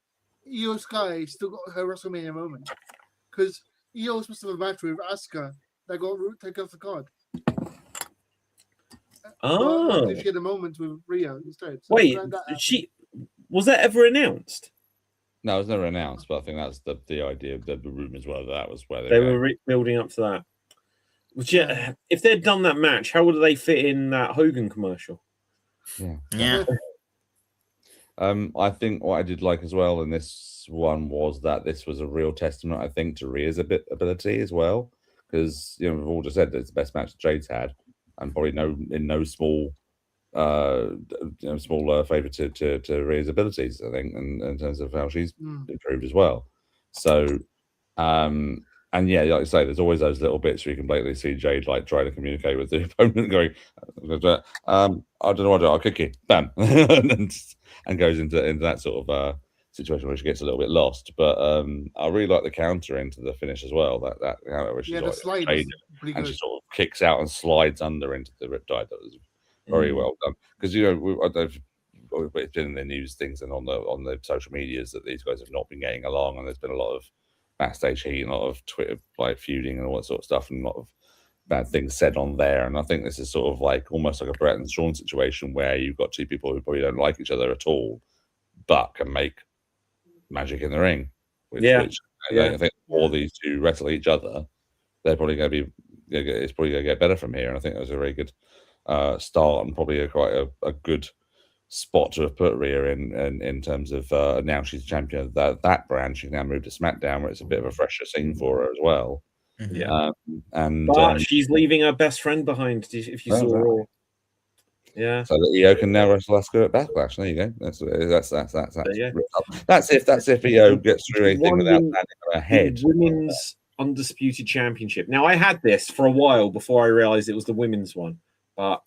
Io Sky still got her WrestleMania moment, because Io was supposed to have a match with Asuka that got taken off the card. Oh, she had a moment with Rhea instead. So wait, was that ever announced? No, it was never announced, but I think that's the idea of the rumors were that was where they were building up to that. Which, if they'd done that match, how would they fit in that Hogan commercial? Yeah. I think what I did like as well in this one was that this was a real testament, I think, to Rhea's ability as well, because we've all just said that it's the best match Jade's had, and probably no small favour to Rhea's abilities, I think, and in terms of how she's improved as well. So And yeah, like you say, there's always those little bits where you can blatantly see Jade like trying to communicate with the opponent, going, I don't know what to do, I'll kick you, bam, and goes into that sort of situation where she gets a little bit lost. But I really like the counter into the finish as well. That counter where she's Yeah, the like, slide Jade, is pretty and good. she sort of kicks out and slides under into the riptide. That was very well done. Because I don't know if it's been in the news things and on the social medias that these guys have not been getting along, and there's been a lot of backstage heat, a lot of Twitter like feuding and all that sort of stuff, and a lot of bad things said on there. And I think this is sort of like almost like a Brett and Sean situation where you've got two people who probably don't like each other at all, but can make magic in the ring. Which I think all these two wrestle each other, they're probably going to be. It's probably going to get better from here. And I think that was a very good start and probably quite a good spot to have put Rhea in terms of now she's champion of that brand. She's now moved to SmackDown, where it's a bit of a fresher scene for her as well. Yeah, and she's leaving her best friend behind. If you saw Raw, yeah. So that Io can now wrestle Asuka at Backlash. There you go. That's if Io gets through anything without landing on her head. Women's Undisputed Championship. Now I had this for a while before I realized it was the women's one, but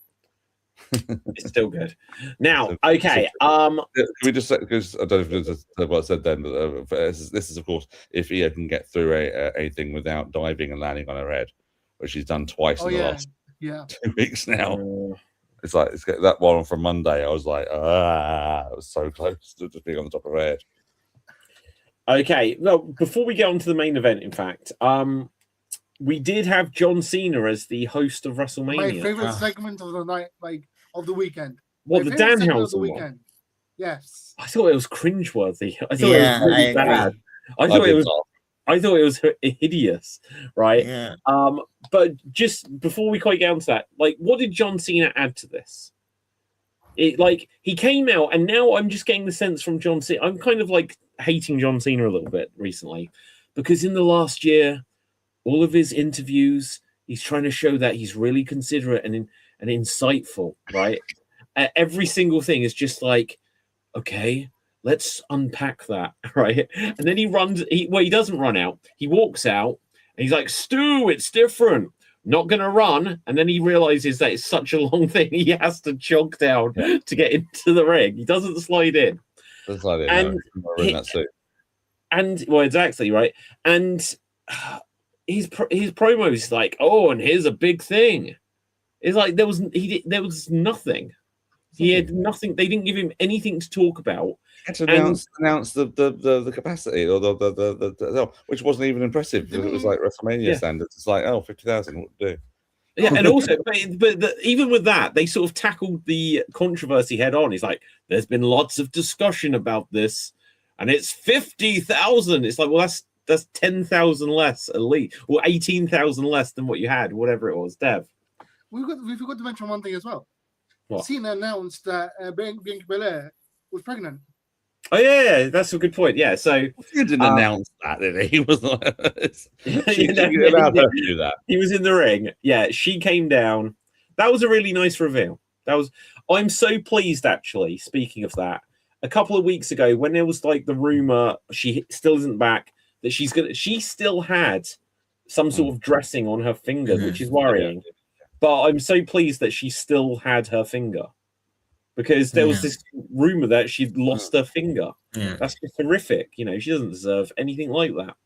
it's still good. Now, okay. Can we just say, because I don't know if it's what I said then, but this is of course if Io can get through anything without diving and landing on her head, which she's done twice in the last 2 weeks now. It's like it's that one from Monday. I was like, it was so close to just being on the top of her head. Okay, well, before we get on to the main event, in fact, we did have John Cena as the host of WrestleMania. My favorite segment of the night, like of the weekend. What, the Danhausen one? Yes. I thought it was cringeworthy. I thought it was really bad. I thought it was hideous, right? Yeah. But just before we quite get onto that, like, what did John Cena add to this? He came out, and now I'm just getting the sense from John Cena. I'm kind of like hating John Cena a little bit recently, because in the last year, all of his interviews, he's trying to show that he's really considerate and insightful, right? Every single thing is just like, okay, let's unpack that, right? And then he runs. He doesn't run out. He walks out, and he's like, "Stu, it's different. Not gonna run." And then he realizes that it's such a long thing. He has to jog down to get into the ring. He doesn't slide in. Doesn't slide in. And well, exactly right. And his promo is like, "Oh, and here's a big thing." It's like there was nothing. He had nothing. They didn't give him anything to talk about. To announce the capacity or the which wasn't even impressive because it was like WrestleMania standards. It's like 50,000 would do. Yeah, and also, but even with that, they sort of tackled the controversy head on. He's like, "There's been lots of discussion about this, and it's 50,000." It's like, well, that's 10,000 less at least, or 18,000 less than what you had, whatever it was. Dev, we forgot to mention one thing as well. What? Cena announced that Bianca Belair was pregnant. Oh yeah, that's a good point. Yeah, so he didn't announce that, did he? He was like, allowed her to do that. He was in the ring. Yeah, she came down. That was a really nice reveal. I'm so pleased, actually. Speaking of that, a couple of weeks ago, when there was like the rumor she still isn't back, that she still had some sort of dressing on her finger, which is worrying. But I'm so pleased that she still had her finger, because there was this rumor that she'd lost her finger. Yeah. That's just horrific. You know, she doesn't deserve anything like that.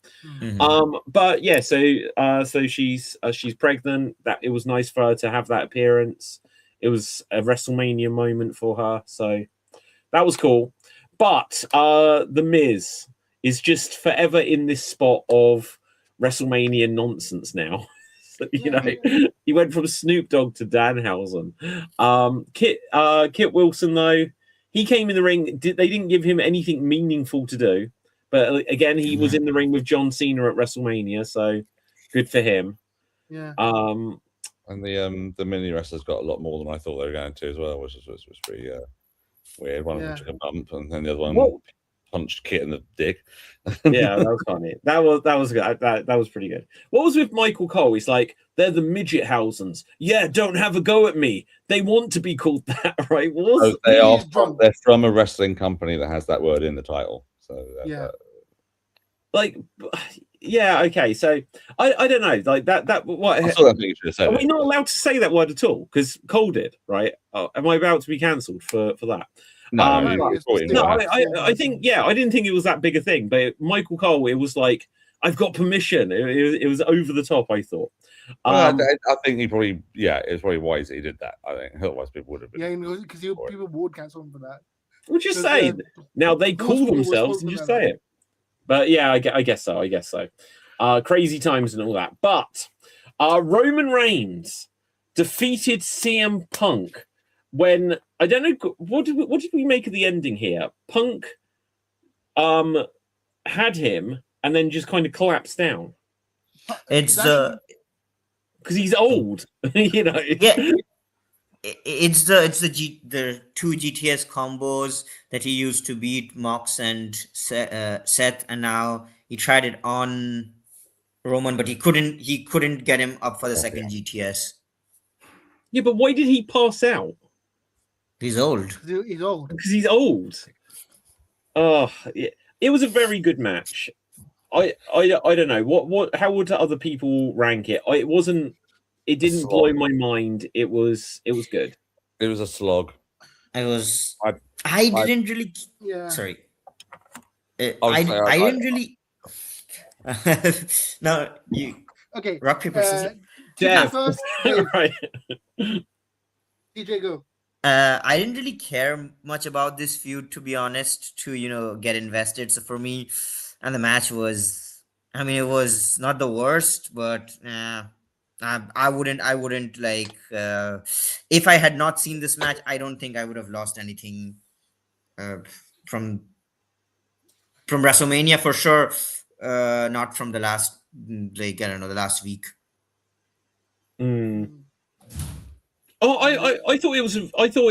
But yeah, so she's pregnant. That it was nice for her to have that appearance. It was a WrestleMania moment for her, so that was cool. But the Miz is just forever in this spot of WrestleMania nonsense now. You know, he went from Snoop Dogg to Danhausen. Kit Wilson, though, he came in the ring. They didn't give him anything meaningful to do, but again, he was in the ring with John Cena at WrestleMania, so good for him. Yeah. And the mini wrestlers got a lot more than I thought they were going to as well, which was pretty weird. One of them took a bump, and then the other one punched Kit in the dick. Yeah, that was funny. That was good. That was pretty good. What was with Michael Cole? He's like, they're the midget Housens. Yeah, don't have a go at me. They want to be called that, right? They're from a wrestling company that has that word in the title. So like, yeah, okay. So I don't know, like that I what still don't think you should have said are we it. not allowed to say that word at all? Because Cole did, right? Am I about to be cancelled for that? No, Um, no, Right, you it's brought it in No, the still- match. I think I didn't think it was that big a thing, but Michael Cole, it was like I've got permission. It was over the top, I thought. Well, I think he probably, it's probably wise that he did that. I think otherwise people would have been. Yeah, because people would cancel him for that. We'll just Because, say now they Bruce call Wayne was themselves supposed and to just know. say it. But yeah, I guess so. I guess so. Crazy times and all that. But Roman Reigns defeated CM Punk when I don't know what did we make of the ending here? Punk had him and then just kind of collapsed down It's That's- because he's old, you know. yeah. It's the two GTS combos that he used to beat Mox and Seth, and now he tried it on Roman, but he couldn't get him up for the second GTS. Yeah, but why did he pass out? He's old. He's old. Because he's old. Oh, yeah. It was a very good match. I don't know what how would other people rank it? It didn't blow my mind. It was good. It was a slog. I didn't really. Yeah. Sorry. I didn't really. No, you Okay. rock paper scissors. Dev. First, Dave, Right. DJ, go. I didn't really care much about this feud, to be honest, to get invested. So for me, and the match was, it was not the worst, but I wouldn't like. If I had not seen this match, I don't think I would have lost anything from WrestleMania for sure. Not from the last, I don't know, the last week. Mm. Oh, I thought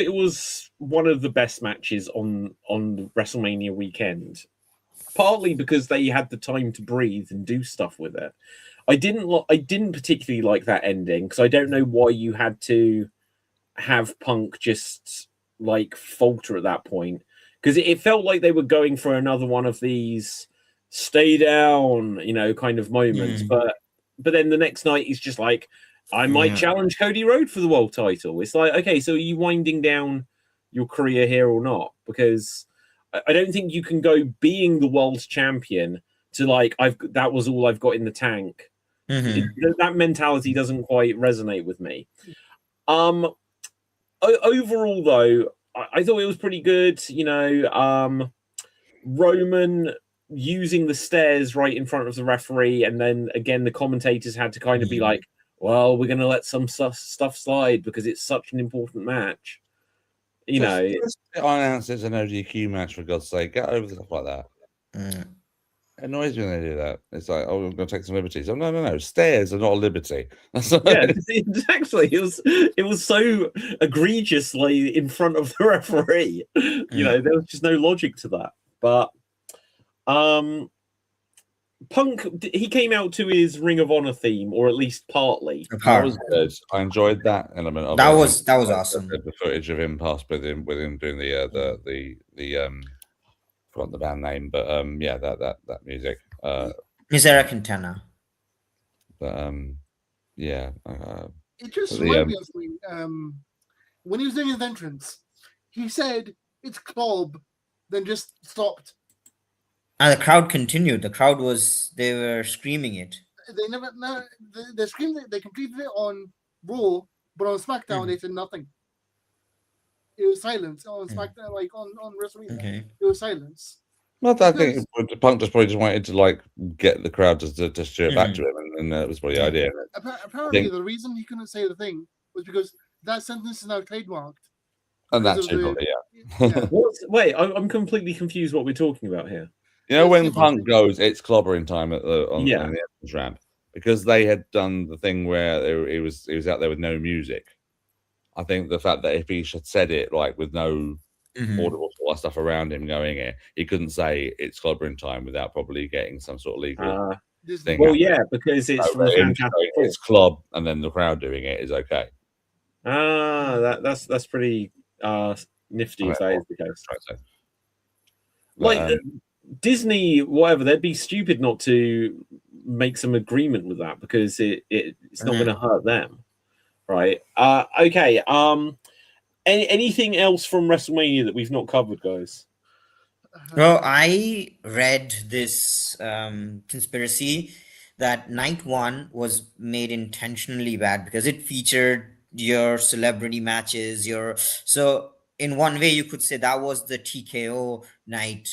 it was one of the best matches on the WrestleMania weekend. Partly because they had the time to breathe and do stuff with it. I didn't particularly like that ending because I don't know why you had to have Punk just like falter at that point, because it felt like they were going for another one of these stay down, kind of moments. But then the next night he's just like, I might challenge Cody Rhodes for the world title. It's like, okay, so are you winding down your career here or not? Because I don't think you can go being the world champion to like, that was all I've got in the tank. That mentality doesn't quite resonate with me. Overall, though, I thought it was pretty good. Roman using the stairs right in front of the referee, and then again the commentators had to kind of be like, well, we're going to let some stuff slide because it's such an important match. Just announce it's an ODQ match, for God's sake. Get over stuff like that. It annoys me when they do that. It's like, oh, we're going to take some liberties. Oh, no. Stairs are not a liberty. Yeah, exactly. It was so egregiously in front of the referee. There was just no logic to that. But Punk, he came out to his Ring of Honor theme, or at least partly. That was good. I enjoyed that element of That it. was awesome. The footage of him past with him doing the forgotten the band name, but that music. Misera Quintana. But It just reminded me of something. When he was doing his entrance, he said it's club, then just stopped. And the crowd continued. The crowd they were screaming it. They never, no, they screamed it. They completed it on Raw, but on SmackDown they said nothing. It was silence on SmackDown, like on WrestleMania. Okay. It was silence. Well, I think Punk probably just wanted to like get the crowd to steer it back to him, and that was probably the idea. Apparently, the reason he couldn't say the thing was because that sentence is now trademarked. And that's it, probably, Yeah. Wait, I'm completely confused what we're talking about here. When Punk goes, it's clobbering time on the entrance ramp, because they had done the thing where he was out there with no music. I think the fact that if he had said it like with no audible sort of stuff around him going here, he couldn't say it's clobbering time without probably getting some sort of legal thing. Well, yeah, because it's from it's clob, and then the crowd doing it is okay. That's pretty nifty if that is the case. So. Like Disney, whatever, they'd be stupid not to make some agreement with that because it's not going to hurt them, right? Okay. Anything else from WrestleMania that we've not covered, guys? Well, I read this conspiracy that night one was made intentionally bad because it featured your celebrity matches. So in one way, you could say that was the TKO night,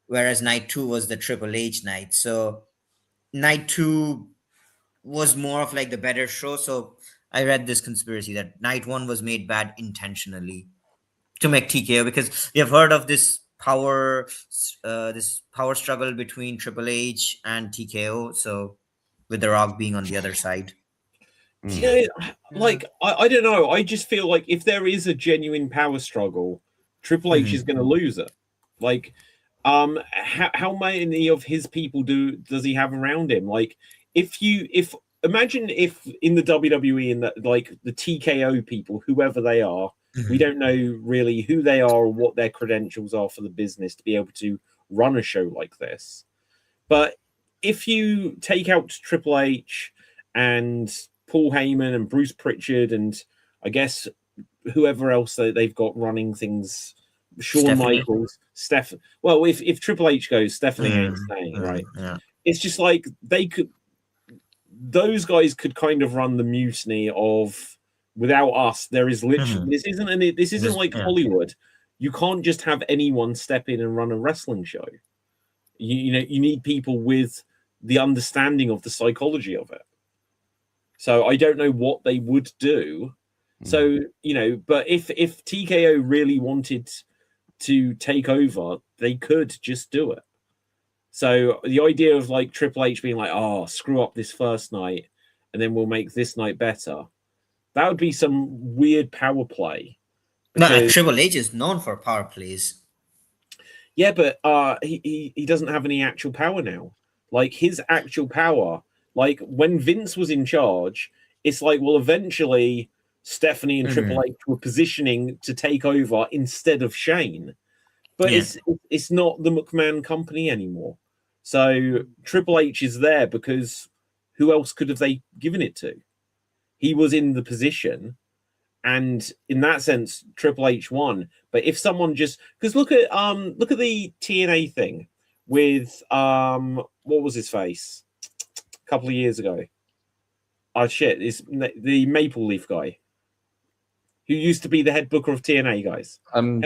whereas night two was the Triple H night. So night two was more of like the better show. So I read this conspiracy that night one was made bad intentionally to make TKO because we have heard of this power struggle between Triple H and TKO. So with The Rock being on the other side. Yeah, like I don't know. I just feel like if there is a genuine power struggle, Triple H is going to lose it. Like, how many of his people does he have around him? Like, if imagine if in the WWE and like the TKO people, whoever they are, we don't know really who they are or what their credentials are for the business to be able to run a show like this. But if you take out Triple H and Paul Heyman and Bruce Pritchard and I guess whoever else they've got running things, Shawn Stephanie. Michaels, Steph. Well, if Triple H goes, Stephanie ain't staying, right? Yeah. It's just like those guys could kind of run the mutiny of without us. There is literally this isn't like Hollywood. You can't just have anyone step in and run a wrestling show. You know, you need people with the understanding of the psychology of it. So I don't know what they would do. So, you know, but if TKO really wanted to take over, they could just do it. So the idea of like Triple H being like, oh, screw up this first night and then we'll make this night better. That would be some weird power play. No, Triple H is known for power plays. Yeah, but he doesn't have any actual power now. Like his actual power, like when Vince was in charge, it's like, well, eventually Stephanie and Triple H were positioning to take over instead of Shane. But it's not the McMahon company anymore. So Triple H is there because who else could have they given it to? He was in the position. And in that sense, Triple H won. But if someone just because look at the TNA thing with what was his face a couple of years ago. Oh shit, is the Maple Leaf guy who used to be the head booker of TNA, guys. I mean,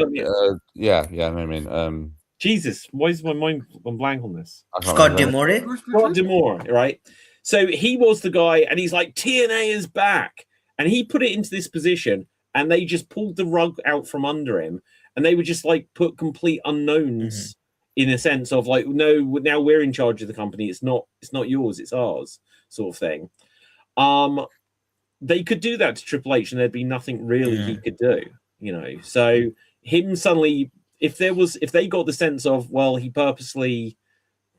Jesus, why is my mind on blank on this? Scott D'Amore? Scott D'Amore, right? So he was the guy, and he's like, TNA is back. And he put it into this position, and they just pulled the rug out from under him, and they would just like put complete unknowns in a sense of like, no, now we're in charge of the company. It's not yours, it's ours, sort of thing. They could do that to Triple H, and there'd be nothing really he could do, you know. So him suddenly, if they got the sense of, well, he purposely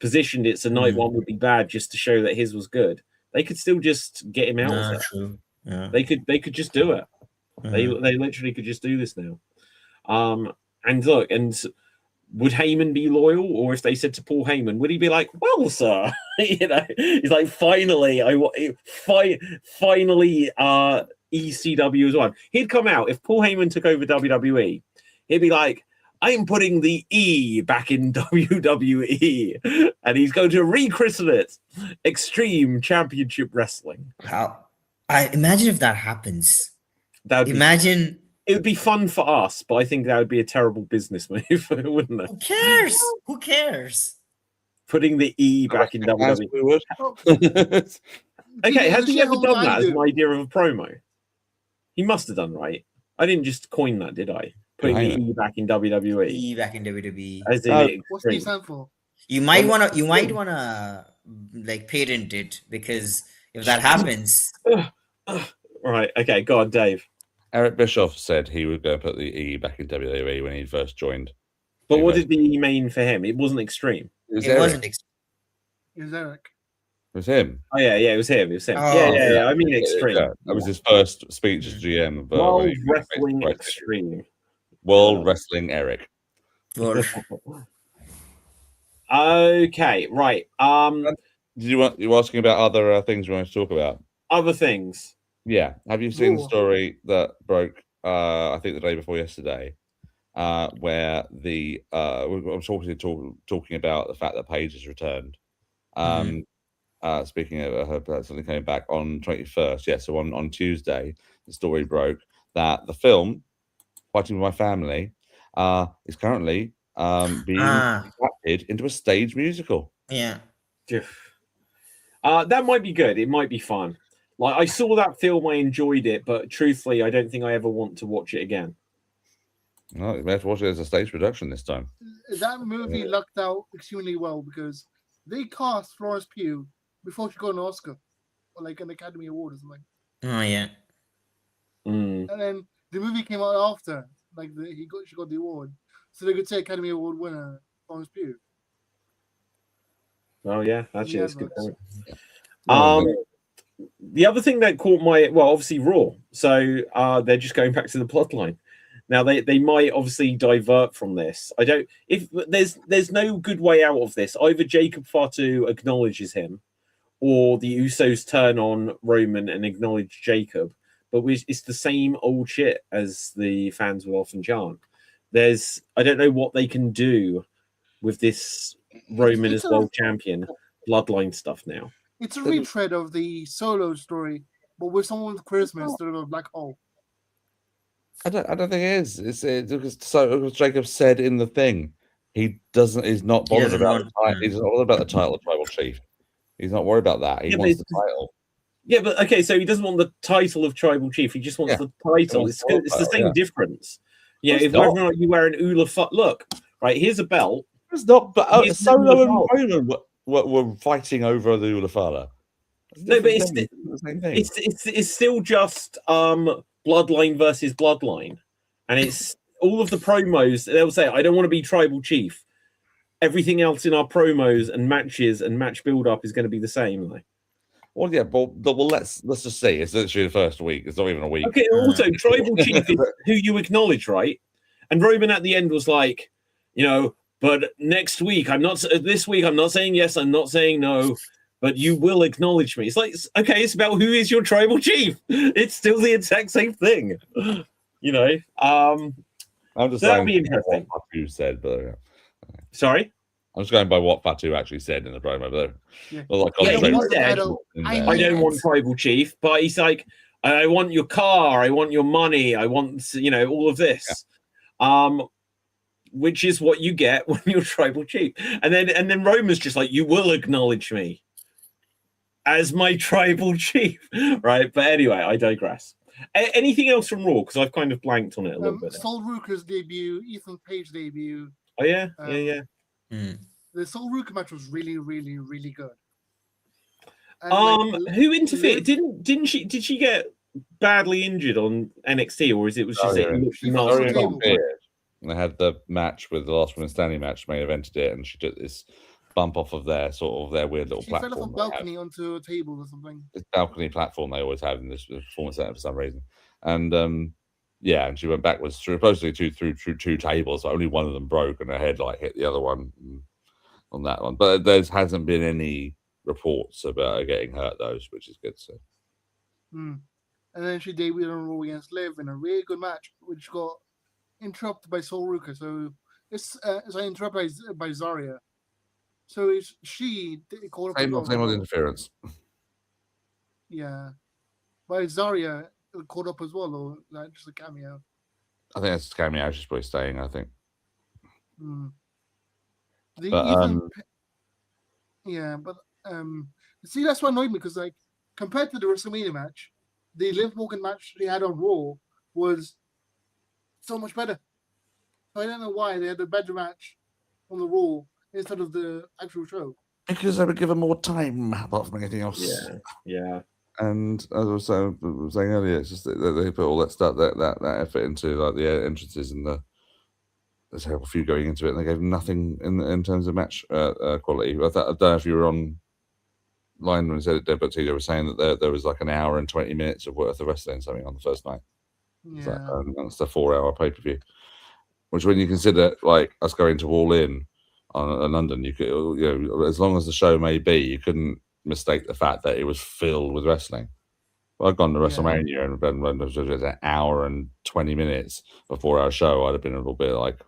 positioned it so night one would be bad just to show that his was good, they could still just get him out of it. True. Yeah. They could just do it. They literally could just do this now. And look, and would Heyman be loyal, or if they said to Paul Heyman, would he be like, "Well, sir," you know, he's like, "Finally, finally, ECW is on." He'd come out if Paul Heyman took over WWE. He'd be like, "I'm putting the E back in WWE," and he's going to rechristen it Extreme Championship Wrestling. How? I imagine if that happens. It would be fun for us, but I think that would be a terrible business move, wouldn't it? Who cares? Putting the E back in WWE. Okay, has he ever done that as an idea of a promo? He must have done, right? I didn't just coin that, did I? Putting the E back in WWE. E back in WWE. What's the stand for? You might wanna like patent it, because if that happens. Right, okay, go on, Dave. Eric Bischoff said he would go and put the E back in WWE when he first joined. But what did the E mean for him? It wasn't Extreme. It wasn't Extreme. It was Eric. It was him. Oh yeah, it was him. Oh, yeah. I mean Extreme. Yeah, that was his first speech as GM. World Wrestling Extreme. World Wrestling Eric. Okay, right. You were asking about other things we want to talk about? Other things. Yeah. Have you seen the Raw. story that broke? I think the day before yesterday, where the I'm talking about the fact that Paige has returned. Speaking of her personally coming back on 21st, yeah. So on Tuesday, the story broke that the film Fighting with My Family is currently being adapted into a stage musical. Yeah. That might be good. It might be fun. Like, I saw that film, I enjoyed it, but truthfully, I don't think I ever want to watch it again. No, you may have to watch it as a stage production this time. That movie lucked out extremely well because they cast Florence Pugh before she got an Oscar or like an Academy Award or something. Oh yeah. Mm. And then the movie came out after, like she got the award, so they could say Academy Award winner Florence Pugh. Oh yeah, actually, Yeah, that's a good but- point. The other thing that caught my obviously Raw. So they're just going back to the plotline. Now they might obviously divert from this. I don't. If there's no good way out of this. Either Jacob Fatu acknowledges him, or the Usos turn on Roman and acknowledge Jacob. But it's the same old shit as the fans will often chant. I don't know what they can do with this Roman It's as world champion bloodline stuff now. It's a retread of the Solo story, but with someone with charisma instead of a black hole. I don't think it is. Because Jacob said in the thing, he's not bothered about he's not bothered about the title of tribal chief. He's not worried about that. He wants the title. Yeah, but okay, so he doesn't want the title of tribal chief. He just wants the title. It's the same difference. Yeah, if whether or not you wear an look, right, here's a belt. It's not, but Solo and Roman were fighting over the Ulafala. No, but it's still just bloodline versus bloodline, and it's all of the promos. They'll say, "I don't want to be tribal chief." Everything else in our promos and matches and match build up is going to be the same, though. Well, yeah, well, let's just see. It's literally the first week. It's not even a week. Okay. Also, tribal chief is who you acknowledge, right? And Roman at the end was like, but next week this week I'm not saying yes, I'm not saying no, but you will acknowledge me. It's like, okay, it's about who is your tribal chief. It's still the exact same thing. I'm just that'll be interesting. What Fatu said, but sorry, I'm just going by what Fatu actually said in the promo. But he said, I don't want tribal chief, but he's like, I want your car, I want your money, I want all of this. Which is what you get when you're tribal chief. And then Roman's just like, you will acknowledge me as my tribal chief, right? But anyway, I digress. Anything else from Raw? Because I've kind of blanked on it a little bit. Sol Ruka's debut, Ethan Page debut. Oh yeah, yeah. The Sol Ruka match was really, really, really good. And who interfered? Didn't she? Did she get badly injured on NXT, or it was just They had the match with the last woman standing match, main evented it, and she took this bump off of their weird little platform. She fell off a balcony onto a table or something. This balcony platform they always have in this performance center for some reason. And and she went backwards supposedly through two tables, but only one of them broke, and her head hit the other one on that one. But there hasn't been any reports about her getting hurt, which is good. So. And then she debuted on Raw against Liv in a really good match, which got interrupted by Sol Ruka. So it's interrupted by Zarya. So she called up same old interference. Yeah, by Zarya caught up as well, or just a cameo. I think it's a cameo. She's probably staying. I think. See, that's what annoyed me because compared to the WrestleMania match, the Liv Morgan match they had on Raw was so much better. I don't know why they had a better match on the Raw instead of the actual show. Because they were given more time, apart from anything else. Yeah. And as I was saying earlier, it's just that they put all that stuff, that effort into the entrances and there's a few going into it, and they gave nothing in terms of match quality. I don't know if you were on line when we said it, but TJ was saying that there was an hour and 20 minutes of worth of wrestling something on the first night. Yeah. That's a 4-hour pay-per-view. Which, when you consider us going to All In on London, you could, as long as the show may be, you couldn't mistake the fact that it was filled with wrestling. Well, I'd gone to WrestleMania and when it was an hour and 20 minutes before our show, I'd have been a little bit like,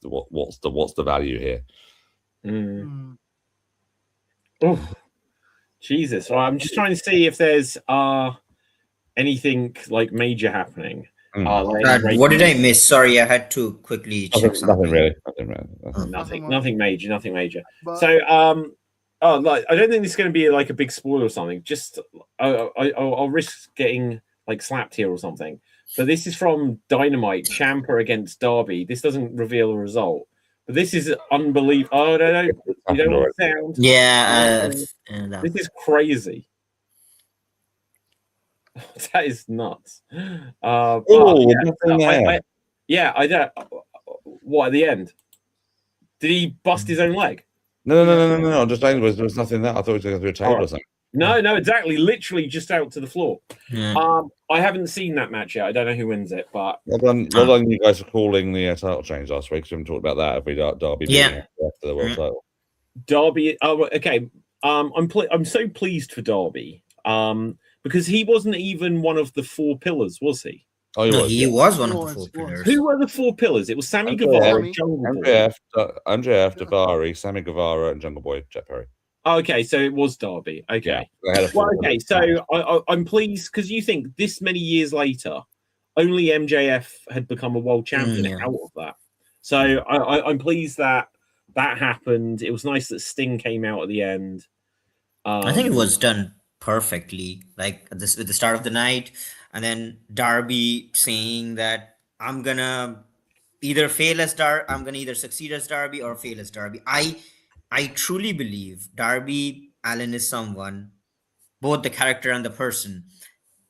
what's the value here? Oh, Jesus! Well, I'm just trying to see if there's anything like major happening. What did I miss? Sorry, I had to quickly check something. Nothing major. But So, like, I don't think this is going to be like a big spoiler or something. Just, I'll risk getting like slapped here or something. But this is from Dynamite, Ciampa against Darby. This doesn't reveal a result, but this is unbelievable. Oh no, you don't want sound. Yeah, This is crazy. That is nuts. I don't. What at the end? Did he bust his own leg? No. I'm just saying there was nothing there. I thought he was going through a table or something. No, exactly. Literally just out to the floor. Yeah. I haven't seen that match yet. I don't know who wins it, but Well done, you guys for calling the title change last week. So we haven't talked about that. If we Darby beating after the world title. Darby. Oh, okay. I'm so pleased for Darby. Because he wasn't even one of the four pillars, was he? Oh, he was one of the 4 pillars. Who were the 4 pillars? It was Sammy Guevara, Jungle Boy, MJF, Davari, Sammy Guevara, and Jungle Boy, Jeff Perry. Okay, so it was Darby. Okay. Yeah, so I'm pleased because you think this many years later, only MJF had become a world champion out of that. So I'm pleased that happened. It was nice that Sting came out at the end. I think it was done perfectly, like at the start of the night, and then Darby saying that I'm gonna either succeed as Darby or fail as Darby. I truly believe Darby Allin is someone, both the character and the person,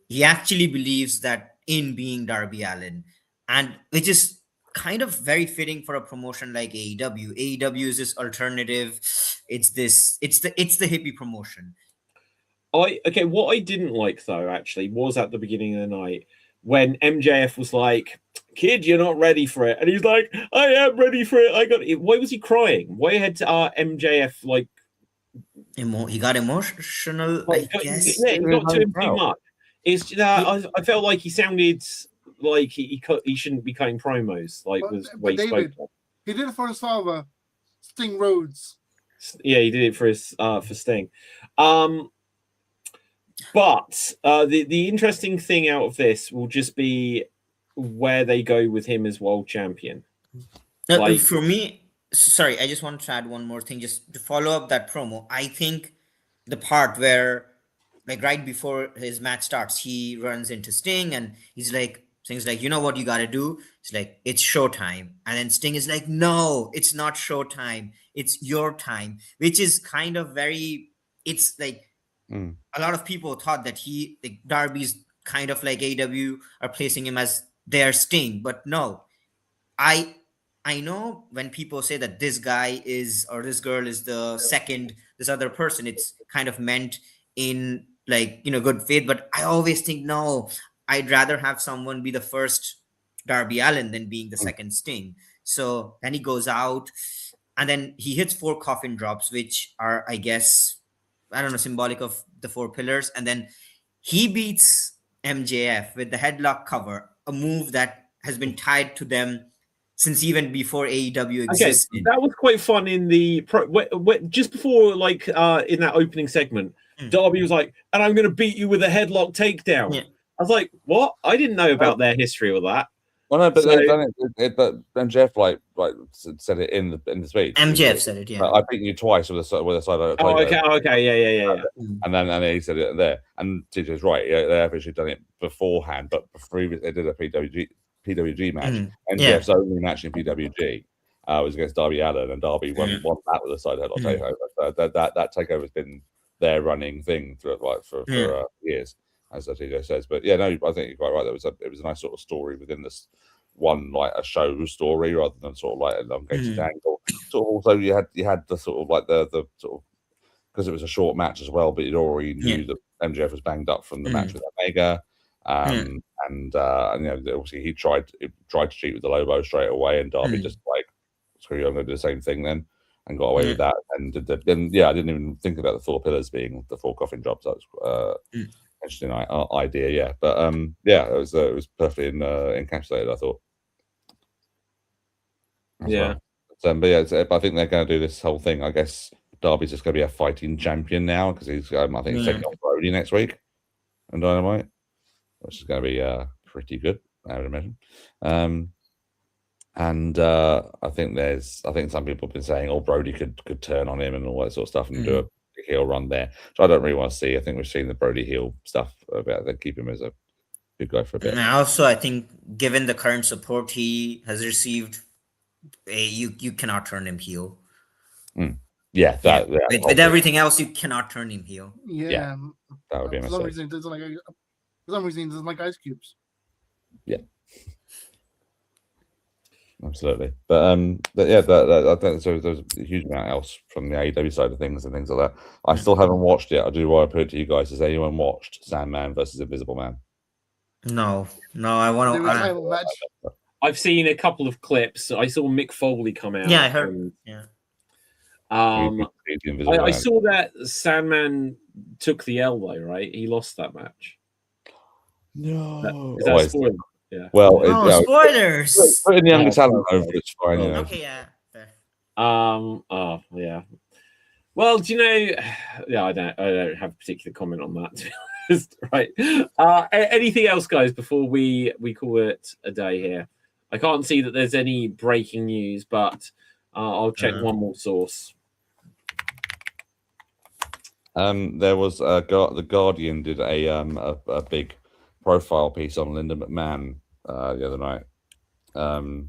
he actually believes that in being Darby Allin, and which is kind of very fitting for a promotion like AEW. AEW is this alternative. It's the hippie promotion. What I didn't like though actually was at the beginning of the night when MJF was like, "Kid, you're not ready for it," and he's like, "I am ready for it. I got it." Why was he crying? Why had MJF like? He got emotional. I guess. Yeah, he got to him too much. It's I felt like he sounded like he shouldn't be cutting promos. Like but David, he did it for his father, Sting Rhodes. Yeah, he did it for his for Sting. But the interesting thing out of this will just be where they go with him as world champion. For me, sorry, I just want to add one more thing just to follow up that promo. I think the part where, like, right before his match starts, he runs into Sting and he's like, Sting's like, "You know what you got to do?" It's like, "It's showtime." And then Sting is like, "No, it's not showtime. It's your time," which is kind of it's like, a lot of people thought that Darby's kind of like AEW are placing him as their Sting, but no. I know when people say that this guy is or this girl is the second, this other person, it's kind of meant in like, good faith, but I always think no, I'd rather have someone be the first Darby Allin than being the second Sting. So then he goes out and then he hits 4 coffin drops, which are, I guess, I don't know, symbolic of the 4 pillars. And then he beats MJF with the headlock cover, a move that has been tied to them since even before AEW existed. Okay, that was quite fun in the just before, like, in that opening segment, Darby was like, "And I'm going to beat you with a headlock takedown." Yeah. I was like, "What? I didn't know about their history with that." Well, no, but they've done it. But MJF like said it in the speech. MJF said it, yeah. I beat you twice with a side. Okay, yeah. And then he said it there. And TJ's right. Yeah, they've actually done it beforehand, but previously they did a PWG match. MJF's only match in PWG was against Darby Allin, and Darby won that with a side headlock takeover. That takeover has been their running thing for years, as TJ says. But yeah, no, I think you're quite right. It was a nice sort of story within this one, like a show story rather than sort of like an elongated angle. Sort of also you had the sort of like the sort of, because it was a short match as well, but you already knew that MJF was banged up from the match with Omega. And obviously he tried to cheat with the Lobo straight away, and Darby just like screw you, I'm going to do the same thing then, and got away with that. And then I didn't even think about the 4 pillars being the 4 coffin drops. That was interesting idea, yeah. But it was perfectly encapsulated, I thought. Yeah. Well. But I think they're going to do this whole thing. I guess Darby's just going to be a fighting champion now because he's I think he's taking on Brody next week on Dynamite, which is going to be pretty good, I would imagine. And I think some people have been saying, oh, Brody could turn on him and all that sort of stuff and do a heel run there, which I don't really want to see. I think we've seen the Brody heel stuff about they keep him as a good guy for a bit. And also, I think given the current support he has received, you cannot turn him heel. Yeah, with everything else, you cannot turn him heel. Yeah, that would be a mistake. For some reason, he doesn't like ice cubes. Yeah. Absolutely, but yeah, I think there's a huge amount else from the AEW side of things and things like that. I still haven't watched it. I do want to put it to you guys. Has anyone watched Sandman versus Invisible Man? No, I want to. I've seen a couple of clips. I saw Mick Foley come out. Yeah, I heard. I saw that Sandman took the L though, right? He lost that match. No, is that a spoiler? Yeah. Well, spoilers. Putting the younger talent over, it's fine. Okay, yeah. Fair. Oh, yeah. Well, do you know? Yeah, I don't have a particular comment on that. To be honest, right? Anything else, guys? Before we call it a day here, I can't see that there's any breaking news, but I'll check one more source. There was the Guardian did a big profile piece on Linda McMahon the other night, the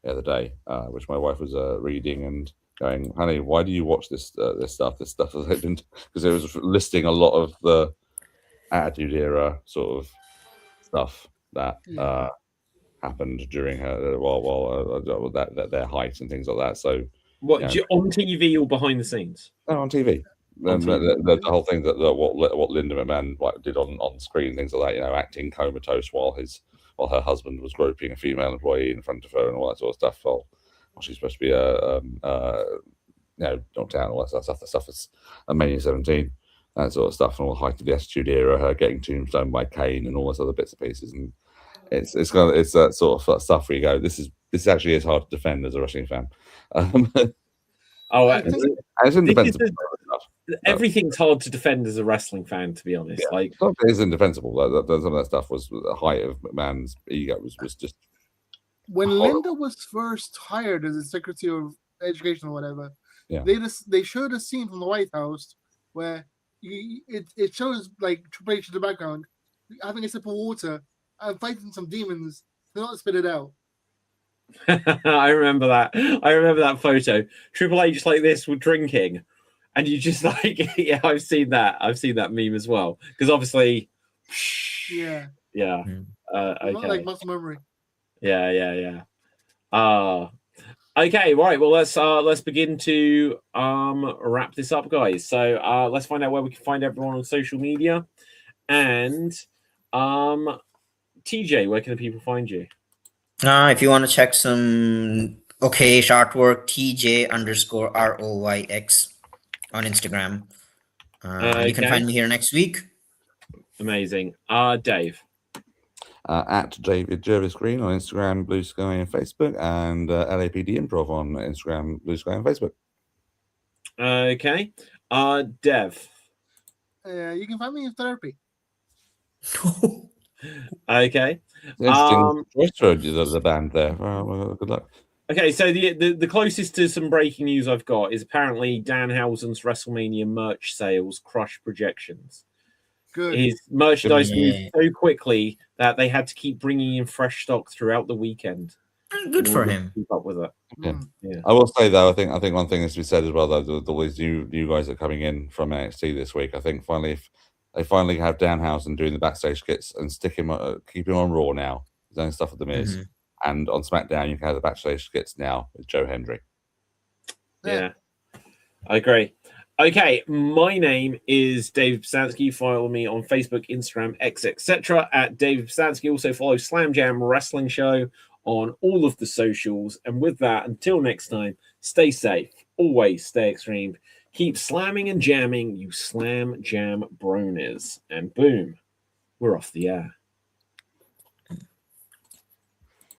other day, which my wife was reading and going, honey, why do you watch this stuff? This stuff has been because it was listing a lot of the Attitude Era sort of stuff that happened during her while their height and things like that. So what on TV or behind the scenes? No, on TV. The whole thing that what Linda McMahon did on screen, things like that, acting comatose while her husband was groping a female employee in front of her and all that sort of stuff. While she's supposed to be knocked out and all that stuff. The stuff that's Mania 17, that sort of stuff, and all the height of the Attitude Era, her getting tombstone by Kane and all those other bits and pieces, and it's that sort of stuff where you go, this actually is hard to defend as a wrestling fan. It's indefensible. Everything's hard to defend as a wrestling fan, to be honest. Yeah. It is indefensible. Some of that stuff was the height of McMahon's ego was just. When Linda was first hired as a Secretary of Education or whatever, they showed a scene from the White House where it shows like Triple H in the background having a sip of water and fighting some demons to not spit it out. I remember that photo. Triple H like this with drinking, and you just I've seen that meme as well, because obviously okay, not like muscle memory. Okay, right, well let's begin to wrap this up, guys. So let's find out where we can find everyone on social media, and TJ, where can the people find you? If you want to check some okayish artwork, TJ_ROYX on Instagram. You can find me here next week. Amazing. Dave. At David Jervis Green on Instagram, Blue Sky, and Facebook, and LAPD Improv on Instagram, Blue Sky, and Facebook. Okay. Dev. You can find me in therapy. Okay. Choice for the band there. Well, good luck. Okay, so the closest to some breaking news I've got is apparently Danhausen's WrestleMania merch sales crush projections. Good. His merchandise moved so quickly that they had to keep bringing in fresh stock throughout the weekend. Good for him. Keep up with it. Yeah. I will say though, I think one thing has to be said as well, though, all these new guys that are coming in from NXT this week. I think finally, if they finally have Danhausen doing the backstage skits and keep him on Raw now, his own stuff with the Miz, and on SmackDown you can have the backstage skits now with Joe Hendry. Yeah, I agree. Okay, my name is David Psansky. Follow me on Facebook, Instagram, X, etc. at David Psansky. Also follow Slam Jam Wrestling Show on all of the socials. And with that, until next time, stay safe, always stay extreme, keep slamming and jamming, you slam jam bronies. And boom, we're off the air.